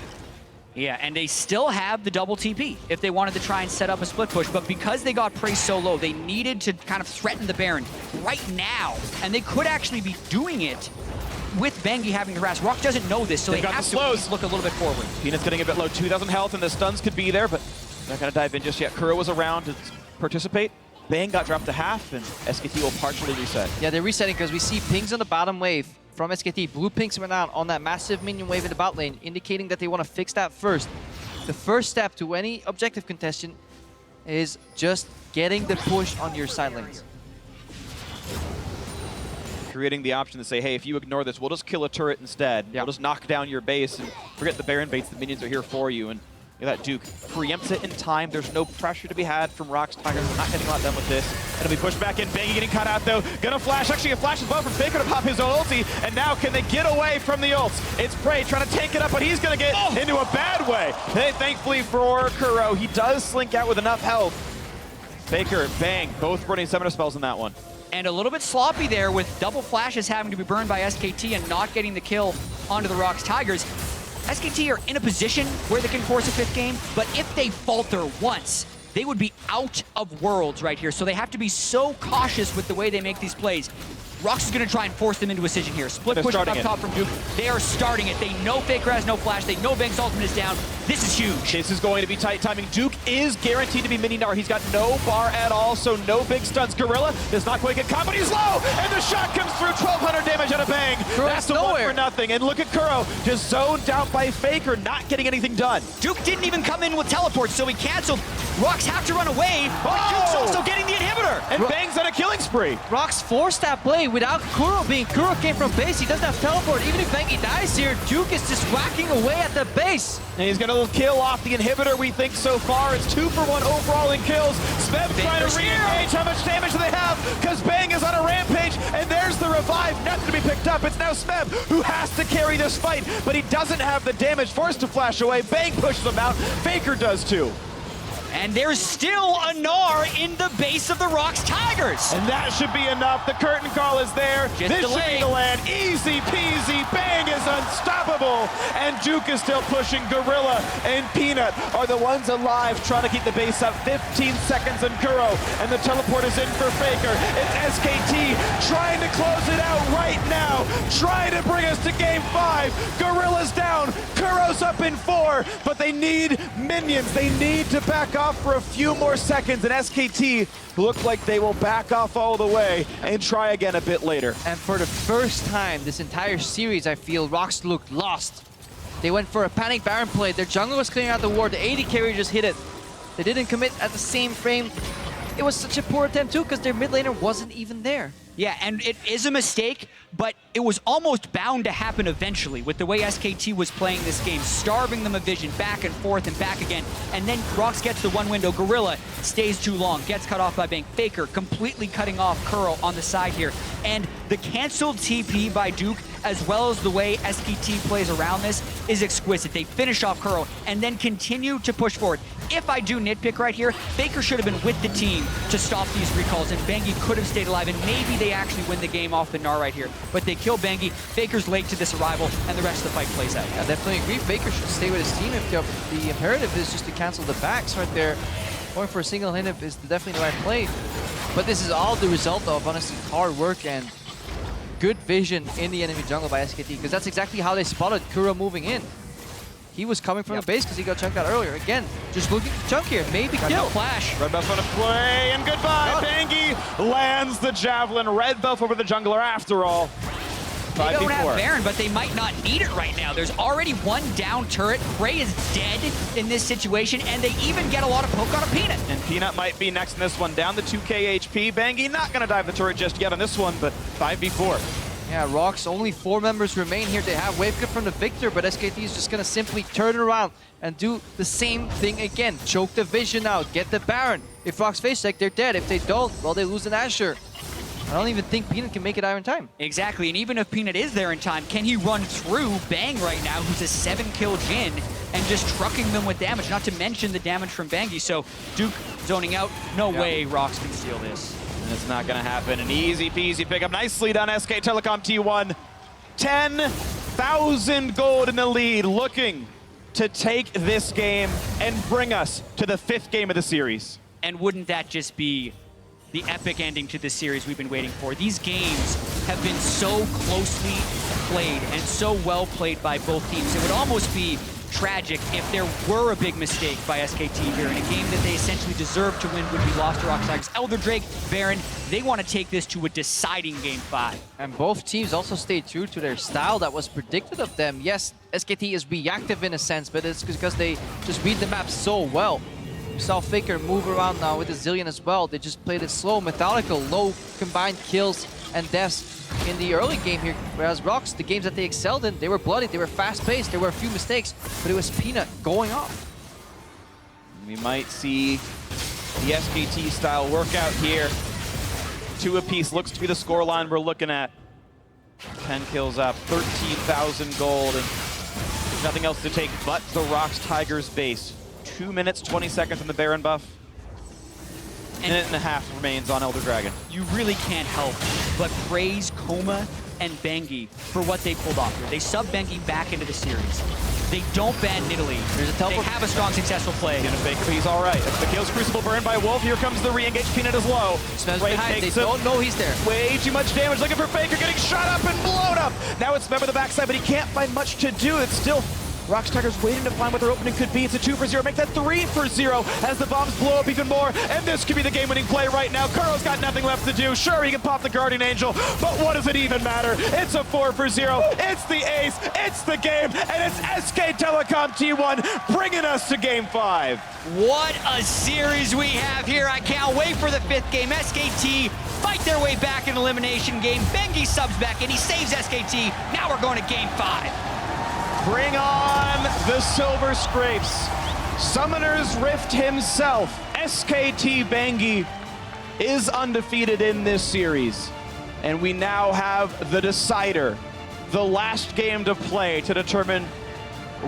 Yeah, and they still have the double TP if they wanted to try and set up a split push, but because they got Prey so low, they needed to kind of threaten the Baron right now, and they could actually be doing it with Bengi having harass. ROX doesn't know this, so they got have the to at slows. least look a little bit forward. Peanut's getting a bit low, 2,000 health, and the stuns could be there, but not going to dive in just yet. Kuro was around to participate. Bang got dropped to half, and SKT will partially reset. Yeah, they're resetting because we see pings on the bottom wave from SKT. Blue pings went out on that massive minion wave in the bot lane, indicating that they want to fix that first. The first step to any objective contestant is just getting the push on your side lanes. Creating the option to say, hey, if you ignore this, we'll just kill a turret instead. Yeah. We'll just knock down your base and forget the Baron baits. The minions are here for you. And look at that Duke preempts it in time. There's no pressure to be had from ROX Tigers. They're not getting a lot done with this. It'll be pushed back in. Bengi getting cut out, though. Gonna flash. Actually, a flash as well from FLICKR to pop his own ulti. And now can they get away from the ults? It's Prey trying to tank it up, but he's gonna get into a bad way. Hey, thankfully for Kuro, he does slink out with enough health. FLICKR, Bang, both burning summoner spells in that one. And a little bit sloppy there with double flashes having to be burned by SKT and not getting the kill onto the ROX Tigers. SKT are in a position where they can force a 5th game, but if they falter once, they would be out of Worlds right here. So they have to be so cautious with the way they make these plays. ROX is going to try and force them into a decision here. Split They're push up starting it. top from Duke. They are starting it. They know FLICKR has no flash. They know Bang's ultimate is down. This is huge. This is going to be tight timing. Duke is guaranteed to be mini Nar. He's got no bar at all, so no big stuns. Gorilla does not quite get caught, but he's low, and the shot comes through. 1,200 damage out of Bang. That's the one for nothing. And look at Kuro, just zoned out by FLICKR, not getting anything done. Duke didn't even come in with teleports, so he canceled. ROX have to run away, but Duke's also getting the inhibitor. And Bang's on a killing spree. ROX forced that play without Kuro being. Kuro came from base. He doesn't have teleport. Even if Bengi dies here, Duke is just whacking away at the base. And he's going to kill off the inhibitor, we think, so far. It's 2 for 1 overall in kills. Smeb trying to re-engage. How much damage do they have? Because Bang is on a rampage, and there's the revive. Nothing to be picked up. It's now Smeb who has to carry this fight, but he doesn't have the damage. Forced to flash away. Bang pushes him out. FLICKR does too. And there's still a Gnar in the base of the ROX Tigers. And that should be enough. The curtain call is there. Just this should be delay. the land. Easy peasy. Bang is unstoppable. And Duke is still pushing. Gorilla and Peanut are the ones alive, trying to keep the base up. 15 seconds and Kuro. And the teleport is in for FLICKR. It's SKT trying to close it out right now. Trying to bring us to game 5. Gorilla's down. Kuro's up in 4. But they need minions. They need to back off for a few more seconds. And SKT look like they will back off all the way and try again a bit later. And for the first time this entire series, I feel ROX looked lost. They went for a panic Baron play. Their jungle was clearing out the ward. The AD carry just hit it. They didn't commit at the same frame. It was such a poor attempt too because their mid laner wasn't even there. Yeah, and it is a mistake, but it was almost bound to happen eventually with the way SKT was playing this game, starving them of vision back and forth and back again. And then ROX gets the one window. Gorilla stays too long, gets cut off by Bang. FLICKR completely cutting off Kuro on the side here. And the canceled TP by Duke, as well as the way SKT plays around this, is exquisite. They finish off Kuro and then continue to push forward. If I do nitpick right here, FLICKR should have been with the team to stop these recalls, and Bengi could have stayed alive, and maybe they actually win the game off the Gnar right here. But they kill Bengi, FLICKR's late to this arrival, and the rest of the fight plays out. I definitely agree. FLICKR should stay with his team if the imperative is just to cancel the backs right there. Going for a single hit is definitely the right play. But this is all the result of, honestly, hard work and good vision in the enemy jungle by SKT, because that's exactly how they spotted Kuro moving in. He was coming from the base because he got chunked out earlier. Again, just looking to chunk here. Maybe kill. Flash. Red buff on a play, and goodbye. Bengi lands the javelin. Red buff over the jungler after all. They don't have 5v4. Baron, but they might not need it right now. There's already one down turret. Prey is dead in this situation, and they even get a lot of poke on a Peanut. And Peanut might be next in this one, down to 2k HP. Bengi not gonna dive the turret just yet on this one, but 5v4. Yeah, ROX, only 4 members remain here. They have wave cut from the Victor, but SKT is just gonna simply turn around and do the same thing again. Choke the vision out, get the Baron. If ROX face tech, they're dead. If they don't, well, they lose an Asher. I don't even think Peanut can make it there in time. Exactly, and even if Peanut is there in time, can he run through Bang right now, who's a 7-kill Jhin, and just trucking them with damage, not to mention the damage from Bangi. So Duke zoning out, no way ROX can steal this. And it's not gonna happen. An easy peasy pickup. Nicely done, SK Telecom T1. 10,000 gold in the lead, looking to take this game and bring us to the 5th game of the series. And wouldn't that just be the epic ending to this series we've been waiting for? These games have been so closely played and so well played by both teams. It would almost be tragic if there were a big mistake by SKT here in a game that they essentially deserved to win would be lost to ROX Tigers. Elder Drake, Baron, they want to take this to a deciding game 5. And both teams also stayed true to their style that was predicted of them. Yes, SKT is reactive in a sense, but it's because they just read the map so well. We saw FLICKR move around now with the Zillion as well. They just played it slow, methodical, low combined kills and deaths in the early game here. Whereas ROX, the games that they excelled in, they were bloody, they were fast-paced, there were a few mistakes, but it was Peanut going off. We might see the SKT style workout here. 2 apiece looks to be the scoreline we're looking at. 10 kills up, 13,000 gold, and there's nothing else to take but the ROX Tigers base. 2 minutes, 20 seconds on the Baron buff. Minute and a half remains on Elder Dragon. You really can't help but praise Koma and Bengi for what they pulled off here. They sub Bengi back into the series. They don't ban Nidalee. There's a teleport. They have a strong, successful play. Gonna fake it, but he's all right. It's the kills Crucible burned by Wolf. Here comes the re-engage. Peanut is low. Smells Wade behind, they takes him. don't know he's there. Way too much damage. Looking for FLICKR, getting shot up and blown up. Now it's Member the backside, but he can't find much to do. It's still ROX Tigers waiting to find what their opening could be. It's a 2-for-0. Make that 3-for-0 as the bombs blow up even more. And this could be the game-winning play right now. Kuro's got nothing left to do. Sure, he can pop the Guardian Angel, but what does it even matter? It's a 4-for-0. It's the ace. It's the game. And it's SK Telecom T1 bringing us to game 5. What a series we have here. I can't wait for the 5th game. SKT fight their way back in elimination game. Bengi subs back in. He saves SKT. Now we're going to game 5. Bring on the Silver Scrapes. Summoner's Rift himself, SKT Bengi, is undefeated in this series. And we now have the decider, the last game to play to determine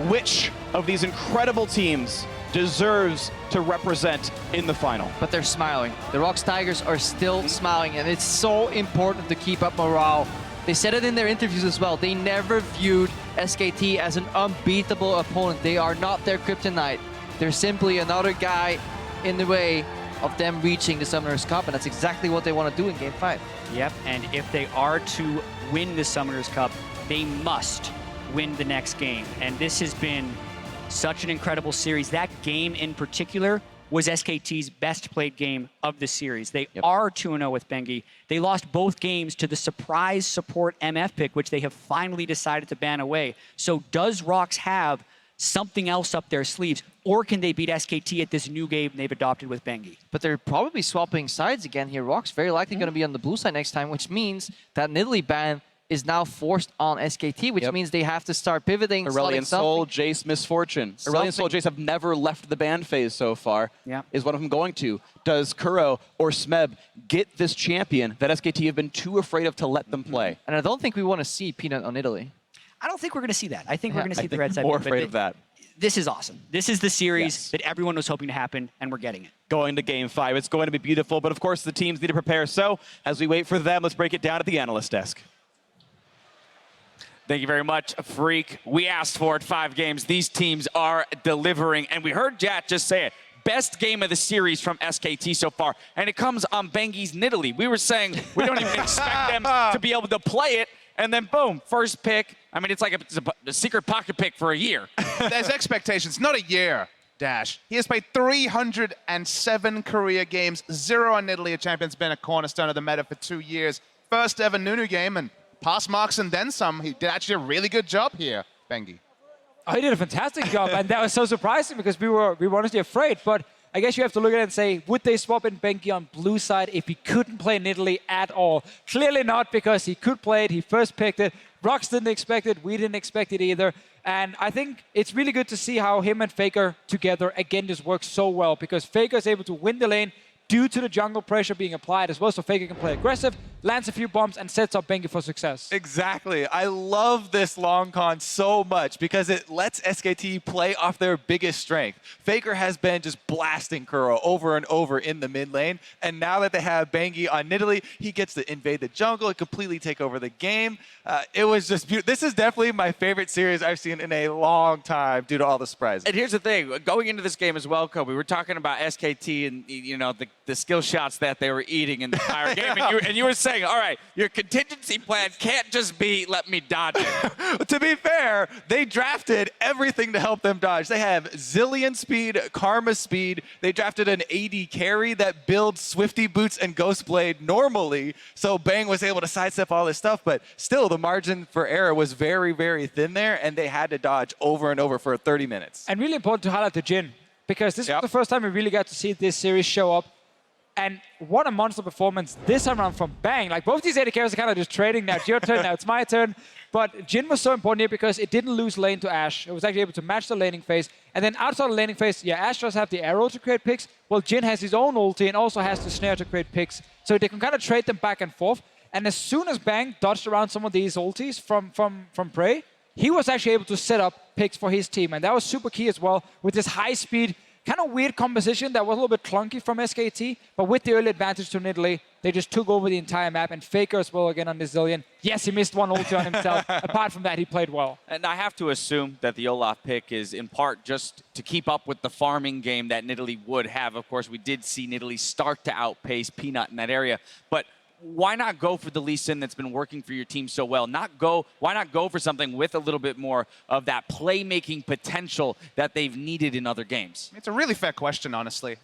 which of these incredible teams deserves to represent in the final. But they're smiling. The ROX Tigers are still smiling, and it's so important to keep up morale. They said it in their interviews as well. They never viewed SKT as an unbeatable opponent. They are not their kryptonite. They're simply another guy in the way of them reaching the Summoners Cup, and that's exactly what they want to do in Game 5. Yep, and if they are to win the Summoners Cup, they must win the next game. And this has been such an incredible series. That game in particular was SKT's best played game of the series. They are 2-0 with Bengi. They lost both games to the surprise support MF pick, which they have finally decided to ban away. So does ROX have something else up their sleeves, or can they beat SKT at this new game they've adopted with Bengi? But they're probably swapping sides again here. ROX very likely going to be on the blue side next time, which means that Nidalee ban is now forced on SKT, which means they have to start pivoting. Aurelion Sol, Jace, Misfortune. Aurelion Sol, Jace have never left the ban phase so far. Yeah. Is one of them going to? Does Kuro or Smeb get this champion that SKT have been too afraid of to let them play? And I don't think we want to see Peanut on Italy. I don't think we're going to see that. I think we're going to see the red side. More win, afraid of that. This is awesome. This is the series that everyone was hoping to happen, and we're getting it. Going to Game 5. It's going to be beautiful, but of course the teams need to prepare. So as we wait for them, let's break it down at the analyst desk. Thank you very much, Freak. We asked for it, 5 games. These teams are delivering, and we heard Jat just say it. Best game of the series from SKT so far, and it comes on Bengi's Nidalee. We were saying we don't even expect them to be able to play it, and then boom, first pick. I mean, it's like a secret pocket pick for a year. There's expectations, not a year, Dash. He has played 307 career games, 0 on Nidalee. A champion's been a cornerstone of the meta for 2 years. First ever Nunu game, and pass marks and then some. He did actually a really good job here, Bengi. Oh, he did a fantastic job, and that was so surprising because we were honestly afraid. But I guess you have to look at it and say, would they swap in Bengi on blue side if he couldn't play Nidalee at all? Clearly not, because he could play it. He first picked it. ROX didn't expect it. We didn't expect it either. And I think it's really good to see how him and FLICKR together again just work so well, because FLICKR is able to win the lane due to the jungle pressure being applied as well, so FLICKR can play aggressive, lands a few bombs, and sets up Bengi for success. Exactly. I love this long con so much because it lets SKT play off their biggest strength. FLICKR has been just blasting Kuro over and over in the mid lane, and now that they have Bengi on Nidalee, he gets to invade the jungle and completely take over the game. It was just beautiful. This is definitely my favorite series I've seen in a long time due to all the surprises. And here's the thing, going into this game as well, Kobe, we were talking about SKT and, you know, the skill shots that they were eating in the entire game. And you were saying, all right, your contingency plan can't just be let me dodge it. To be fair, they drafted everything to help them dodge. They have Zillion speed, Karma speed. They drafted an AD carry that builds Swifty Boots and Ghostblade normally. So Bang was able to sidestep all this stuff, but still the margin for error was very, very thin there, and they had to dodge over and over for 30 minutes. And really important to highlight the Jhin, because this was the first time we really got to see this series show up. And what a monster performance this time around from Bang. Like, both these AD carries are kind of just trading. Now it's your turn, now it's my turn. But Jhin was so important here because it didn't lose lane to Ashe. It was actually able to match the laning phase. And then outside the laning phase, Ashe does have the arrow to create picks. Well, Jhin has his own ulti and also has the snare to create picks. So they can kind of trade them back and forth. And as soon as Bang dodged around some of these ultis from Prey, he was actually able to set up picks for his team. And that was super key as well with this high speed, kind of weird composition that was a little bit clunky from SKT, but with the early advantage to Nidalee, they just took over the entire map, and FLICKR as well again on the Zillion. Yes, he missed one ulti on himself. Apart from that, he played well. And I have to assume that the Olaf pick is in part just to keep up with the farming game that Nidalee would have. Of course, we did see Nidalee start to outpace Peanut in that area, but why not go for the Lee Sin that's been working for your team so well? Why not go for something with a little bit more of that playmaking potential that they've needed in other games? It's a really fair question, honestly.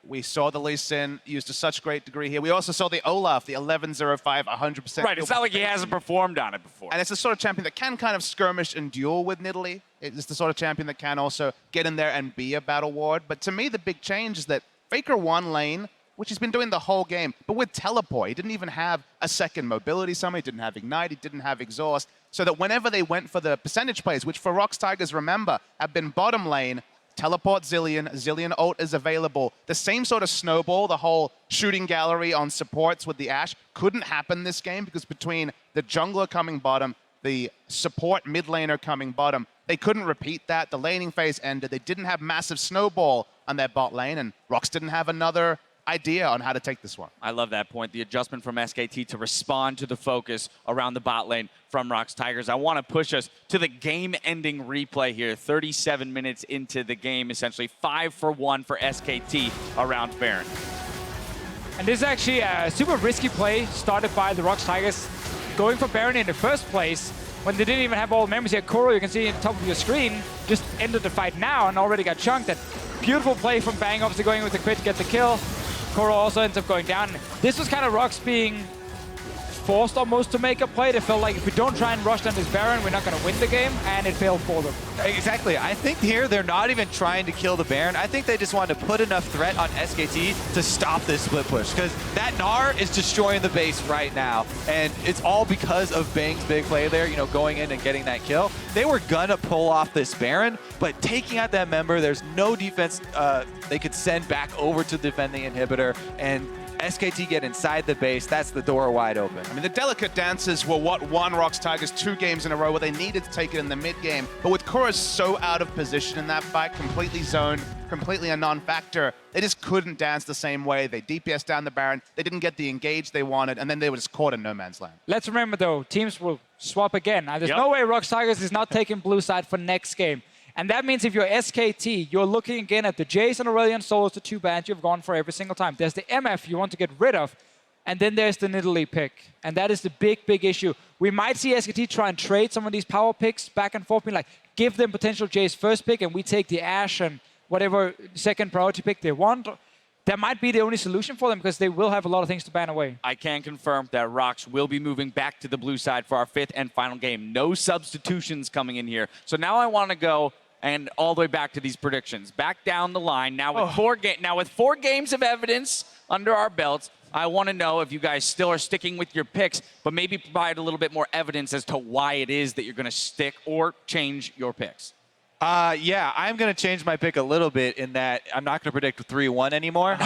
We saw the Lee Sin used to such great degree here. We also saw the Olaf, the 11-0-5, 100%. Right, it's not like he hasn't performed on it before. And it's the sort of champion that can kind of skirmish and duel with Nidalee. It's the sort of champion that can also get in there and be a battle ward. But to me, the big change is that FLICKR won lane, which he's been doing the whole game, but with teleport. He didn't even have a second mobility summon, he didn't have ignite, he didn't have exhaust, so that whenever they went for the percentage plays, which for ROX Tigers, remember, have been bottom lane, teleport Zillion ult is available. The same sort of snowball, the whole shooting gallery on supports with the Ashe, couldn't happen this game because between the jungler coming bottom, the support mid laner coming bottom. They couldn't repeat that. The laning phase ended. They didn't have massive snowball on their bot lane, and ROX didn't have another idea on how to take this one. I love that point. The adjustment from SKT to respond to the focus around the bot lane from ROX Tigers. I want to push us to the game-ending replay here. 37 minutes into the game, essentially 5 for 1 for SKT around Baron. And this is actually a super risky play started by the ROX Tigers, going for Baron in the first place when they didn't even have all the members here. Kuro, you can see on the top of your screen, just ended the fight now and already got chunked. That beautiful play from Bang, obviously going with the crit to get the kill. Kuro also ends up going down. This was kind of ROX being forced almost to make a play. They felt like if we don't try and rush down this Baron, we're not going to win the game, and it failed for them. Exactly. I think here they're not even trying to kill the Baron. I think they just wanted to put enough threat on SKT to stop this split push, because that Gnar is destroying the base right now, and it's all because of Bang's big play there, you know, going in and getting that kill. They were gonna pull off this Baron, but taking out that member, there's no defense they could send back over to defend the inhibitor, and SKT get inside the base. That's the door wide open. I mean, the delicate dances were what won ROX Tigers 2 games in a row where they needed to take it in the mid game. But with Kuro so out of position in that fight, completely zoned, completely a non-factor, they just couldn't dance the same way. They DPS down the Baron. They didn't get the engage they wanted, and then they were just caught in no man's land. Let's remember, though, teams will swap again. There's no way ROX Tigers is not taking blue side for next game. And that means if you're SKT, you're looking again at the Jace and Aurelion solos, the 2 bans you've gone for every single time. There's the MF you want to get rid of, and then there's the Nidalee pick. And that is the big, big issue. We might see SKT try and trade some of these power picks back and forth, being like, give them potential Jace first pick, and we take the Ashe and whatever second priority pick they want. That might be the only solution for them, because they will have a lot of things to ban away. I can confirm that ROX will be moving back to the blue side for our 5th and final game. No substitutions coming in here. So now I want to go and all the way back to these predictions. Back down the line. Now with 4 games of evidence under our belts, I want to know if you guys still are sticking with your picks, but maybe provide a little bit more evidence as to why it is that you're going to stick or change your picks. Yeah, I'm going to change my pick a little bit in that I'm not going to predict 3-1 anymore.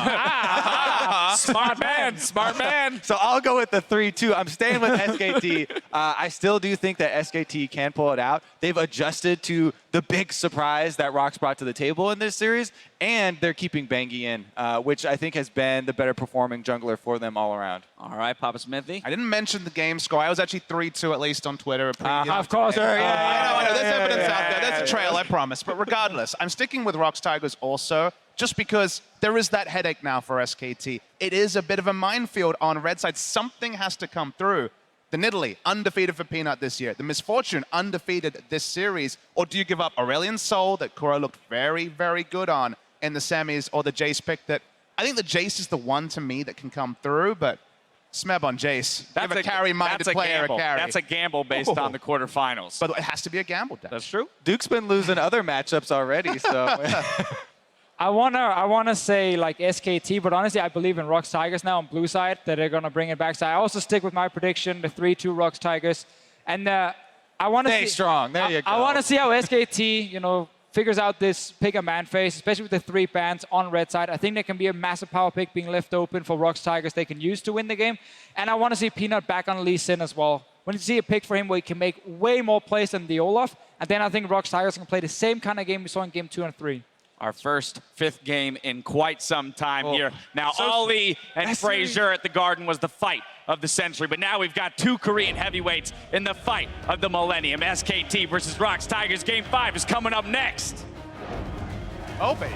Smart man, smart man. So I'll go with the 3-2. I'm staying with SKT. I still do think that SKT can pull it out. They've adjusted to the big surprise that ROX brought to the table in this series, and they're keeping Bangi in, which I think has been the better performing jungler for them all around. All right, Papa Smithy. I didn't mention the game score. I was actually 3-2 at least on Twitter. Of course. I know. There's evidence out there. There's a trail, I promise. But regardless, I'm sticking with ROX Tigers also, just because there is that headache now for SKT. It is a bit of a minefield on red side. Something has to come through. The Nidalee, undefeated for Peanut this year. The Misfortune, undefeated this series. Or do you give up Aurelion Sol, that Kuro looked very, very good on in the semis, or the Jace pick that... I think the Jace is the one to me that can come through, but Smeb on Jace. Give a carry-minded player a carry. That's a gamble based on the quarterfinals. But it has to be a gamble, Dan. That's true. Duke's been losing other matchups already, so... I wanna say like SKT, but honestly, I believe in ROX Tigers now on blue side that they're gonna bring it back. So I also stick with my prediction, the 3-2 ROX Tigers, and I want to stay strong. There you go. I want to see how SKT, figures out this pick a man phase, especially with the 3 bans on red side. I think there can be a massive power pick being left open for ROX Tigers they can use to win the game, and I want to see Peanut back on Lee Sin as well. When you see a pick for him where he can make way more plays than the Olaf, and then I think ROX Tigers can play the same kind of game we saw in game 2 and 3. Our first 5th game in quite some time here. Now, Ali and Frazier at the Garden was the fight of the century, but now we've got 2 Korean heavyweights in the fight of the millennium. SKT versus ROX Tigers. Game 5 is coming up next. Oh, baby.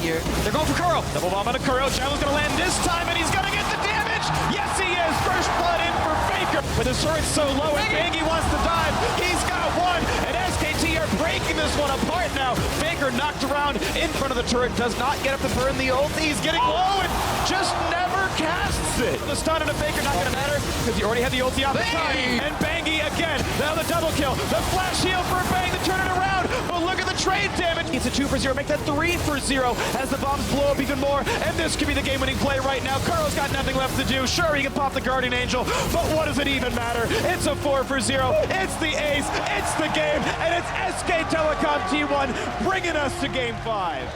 Here. They're going for Kuro. Double bomb on a Kuro. Javel's going to land this time, and he's going to get the damage. Yes, he is. First blood in for FLICKR. With his sword so low, and Bangi wants to dive. He's got one, and SKT are breaking this one apart now. FLICKR knocked around in front of the turret. Does not get up to burn the ult. He's getting low and just never casts it. The stun and a FLICKR not going to matter because he already had the ulti off the time. And Bangi again. Now the double kill. The flash heal for Bang to turn it around. But look at the trade damage. It's a 2-for-0. Make that 3-for-0 as the bombs blow up even more. And this could be the game-winning play right now. Kuro's got nothing left to do. Sure, he can pop the Guardian Angel, but what does it even matter? It's a 4-for-0. It's the ace. It's the game. And it's SK Telecom T1 bringing us to game 5.